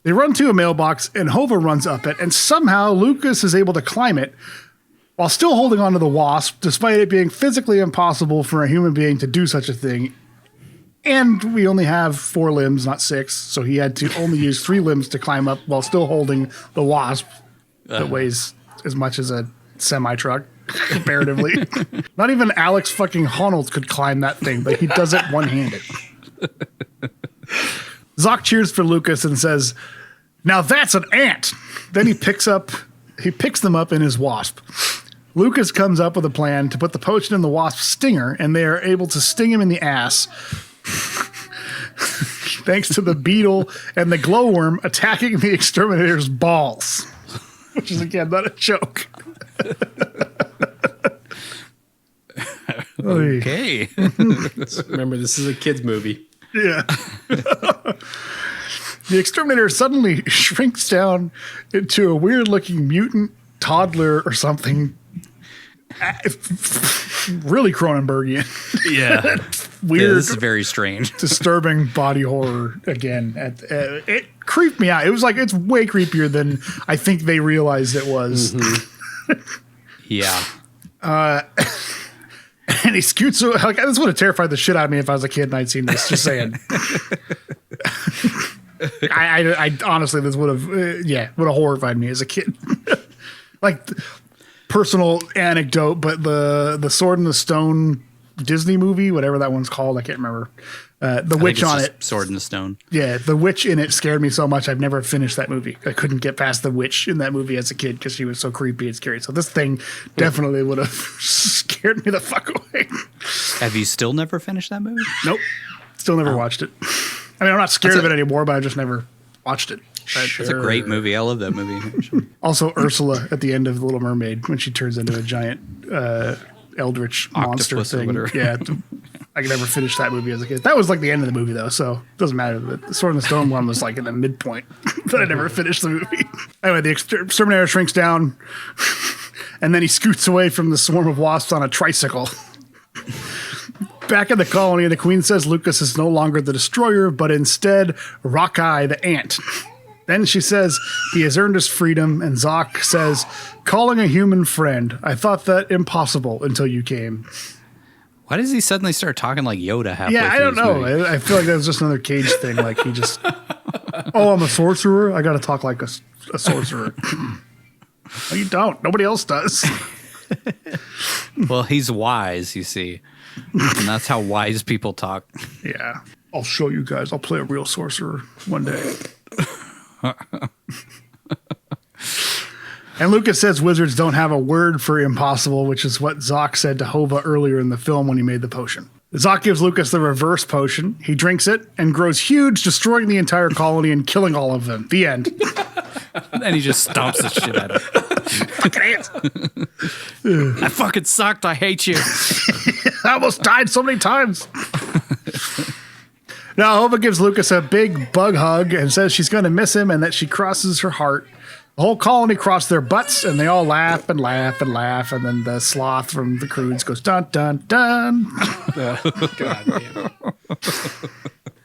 C: They run to a mailbox, and Hova runs up it, and somehow Lucas is able to climb it while still holding onto the wasp, despite it being physically impossible for a human being to do such a thing. And we only have 4 limbs, not 6, so he had to only use 3 limbs to climb up while still holding the wasp that weighs as much as a semi-truck, comparatively. Not even Alex fucking Honnold could climb that thing, but he does it one-handed. Zoc cheers for Lucas and says, "Now that's an ant." Then he picks them up in his wasp. Lucas comes up with a plan to put the potion in the wasp's stinger, and they are able to sting him in the ass. Thanks to the beetle and the glowworm attacking the exterminator's balls. Which is, again, not a joke.
D: Okay.
B: Remember, this is a kid's movie.
C: Yeah. The exterminator suddenly shrinks down into a weird-looking mutant toddler or something. Really Cronenbergian.
D: Yeah.
C: Weird.
D: Yeah, this is very strange.
C: Disturbing body horror again. It creeped me out. It was like, it's way creepier than I think they realized it was.
B: Mm-hmm.
D: Yeah.
C: And he scoots away. Like, this would have terrified the shit out of me if I was a kid and I'd seen this. Just saying. I honestly, this would have horrified me as a kid. Like, personal anecdote, but the Sword in the Stone Disney movie, whatever that one's called, I can't remember. The witch on it.
D: Sword in the Stone.
C: Yeah, the witch in it scared me so much I've never finished that movie. I couldn't get past the witch in that movie as a kid because she was so creepy and scary. So this thing definitely would have scared me the fuck away.
D: Have you still never finished that movie?
C: Nope. Still never watched it. I mean, I'm not scared of it anymore, but I just never watched it.
D: It's a great movie. I love that movie.
C: Also, Ursula at the end of The Little Mermaid when she turns into a giant eldritch monster
D: Octopus or
C: thing.
D: whatever.
C: Yeah, I could never finish that movie as a kid. That was like the end of the movie, though, so it doesn't matter. The Sword in the Stone one was like in the midpoint that I never finished the movie. Anyway, the exterminator shrinks down, and then he scoots away from the swarm of wasps on a tricycle. Back in the colony, the Queen says Lucas is no longer the destroyer, but instead Rockeye the ant. Then she says he has earned his freedom, and Zoc says, "Calling a human friend. I thought that impossible until you came."
D: Why does he suddenly start talking like Yoda halfway
C: Yeah, I
D: through
C: don't
D: this
C: know.
D: movie?
C: I feel like that was just another Cage thing. Like he just, "Oh, I'm a sorcerer. I got to talk like a sorcerer." No, you don't. Nobody else does.
D: Well, he's wise, you see. And that's how wise people talk.
C: Yeah. I'll show you guys. I'll play a real sorcerer one day. And Lucas says wizards don't have a word for impossible, which is what Zoc said to Hova earlier in the film when he made the potion. Zoc gives Lucas the reverse potion. He drinks it and grows huge, destroying the entire colony and killing all of them. The end.
D: And he just stomps the shit out of him. I fucking sucked. I hate you.
C: I almost died so many times. Now, Hova gives Lucas a big bug hug and says she's going to miss him and that she crosses her heart. The whole colony cross their butts and they all laugh and laugh and laugh. And then the sloth from the Croods goes dun dun dun.
B: God damn.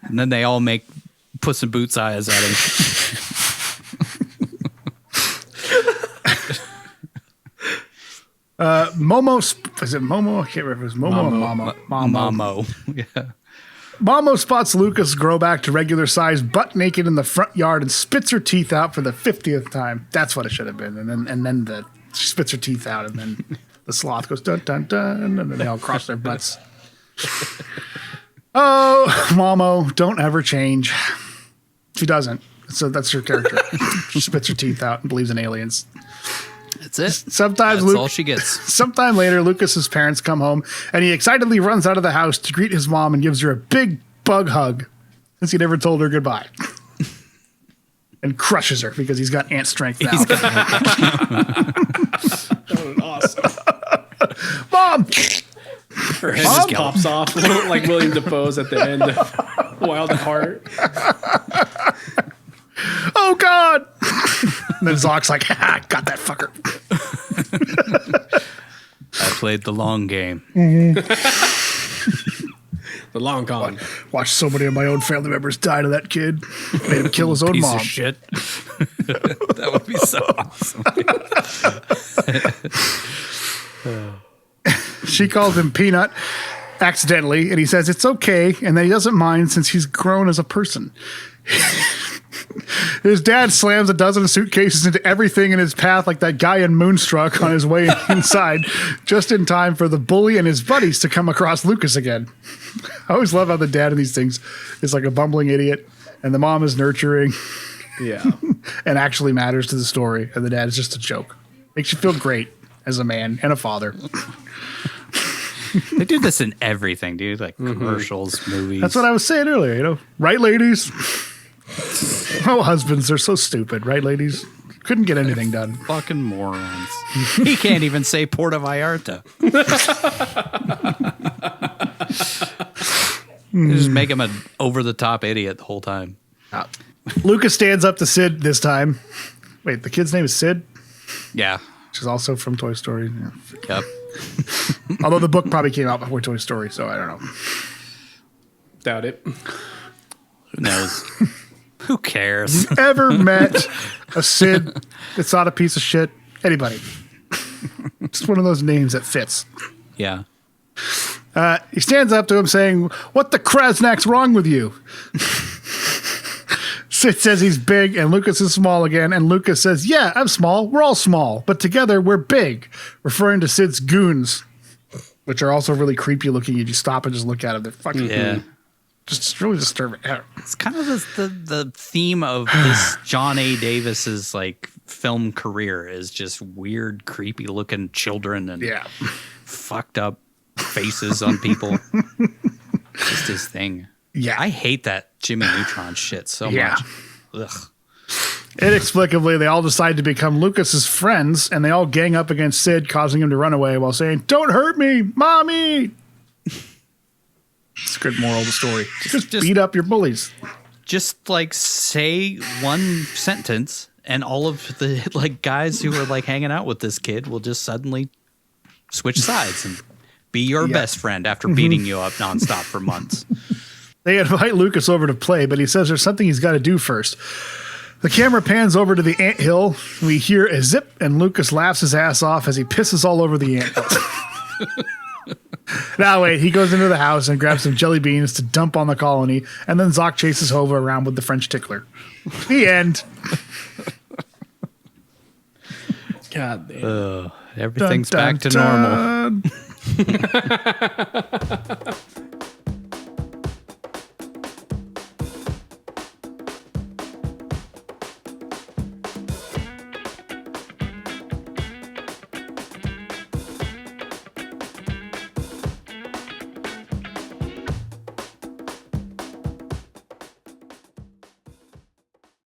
D: And then they all make Puss in Boots eyes at him.
C: Momo, is it Momo? I can't remember if it was Momo or Mamo.
D: Mamo. Yeah.
C: Momo spots Lucas grow back to regular size, butt naked in the front yard, and spits her teeth out for the 50th time. That's what it should have been. And then she spits her teeth out, and then the sloth goes dun dun dun, and then they all cross their butts. Oh, Momo, don't ever change. She doesn't. So that's her character. She spits her teeth out and believes in aliens.
D: That's it.
C: Sometimes
D: That's all she gets.
C: Sometime later, Lucas's parents come home, and he excitedly runs out of the house to greet his mom and gives her a big bug hug, since he never told her goodbye. And crushes her because he's got ant strength now.
B: That was awesome.
C: Mom!
B: Her head just pops off like William Dafoe's at the end of Wild at Heart.
C: Oh, God! And then Zock's like, ha, got that fucker.
D: I played the long game.
B: The long con.
C: Watched so many of my own family members die to that kid. Made him kill his own
D: Piece
C: mom.
D: of shit. That would be so awesome.
C: She calls him Peanut accidentally, and he says it's okay, and that he doesn't mind since he's grown as a person. His dad slams a dozen suitcases into everything in his path like that guy in Moonstruck on his way inside, just in time for the bully and his buddies to come across Lucas again. I always love how the dad in these things is like a bumbling idiot, and the mom is nurturing
B: Yeah.
C: and actually matters to the story, and the dad is just a joke. Makes you feel great as a man and a father.
D: They do this in everything, dude. Like commercials, movies.
C: That's what I was saying earlier, you know? Right, ladies? Oh, husbands, they're so stupid, right, ladies? Couldn't get anything done.
D: Fucking morons. He can't even say Puerto Vallarta. They just make him an over-the-top idiot the whole time.
C: Lucas stands up to Sid this time. Wait, the kid's name is Sid?
D: Yeah.
C: Which is also from Toy Story. Yeah.
D: Yep.
C: Although the book probably came out before Toy Story, so I don't know.
B: Doubt it.
D: Who knows? Who cares?
C: Ever met a Sid that's not a piece of shit? Anybody. Just one of those names that fits.
D: Yeah.
C: He stands up to him saying, "What the Krasnak's wrong with you?" Sid says he's big and Lucas is small again, and Lucas says, "Yeah, I'm small. We're all small, but together we're big," referring to Sid's goons, which are also really creepy looking. You just stop and just look at them. They're fucking just really disturbing.
D: It's kind of the theme of this John A. Davis's like film career is just weird, creepy looking children and fucked up faces on people. Just his thing.
C: Yeah.
D: I hate that Jimmy Neutron shit so much. Ugh.
C: Inexplicably, they all decide to become Lucas's friends, and they all gang up against Sid, causing him to run away while saying, "Don't hurt me, mommy." It's a good moral of the story. Just beat up your bullies.
D: Just like say one sentence, and all of the like guys who are like hanging out with this kid will just suddenly switch sides and be your best friend after beating you up nonstop for months.
C: They invite Lucas over to play, but he says there's something he's got to do first. The camera pans over to the anthill. We hear a zip, and Lucas laughs his ass off as he pisses all over the anthill. Now, wait, he goes into the house and grabs some jelly beans to dump on the colony, and then Zoc chases Hova around with the French tickler. The end.
B: God damn.
D: Everything's back to normal.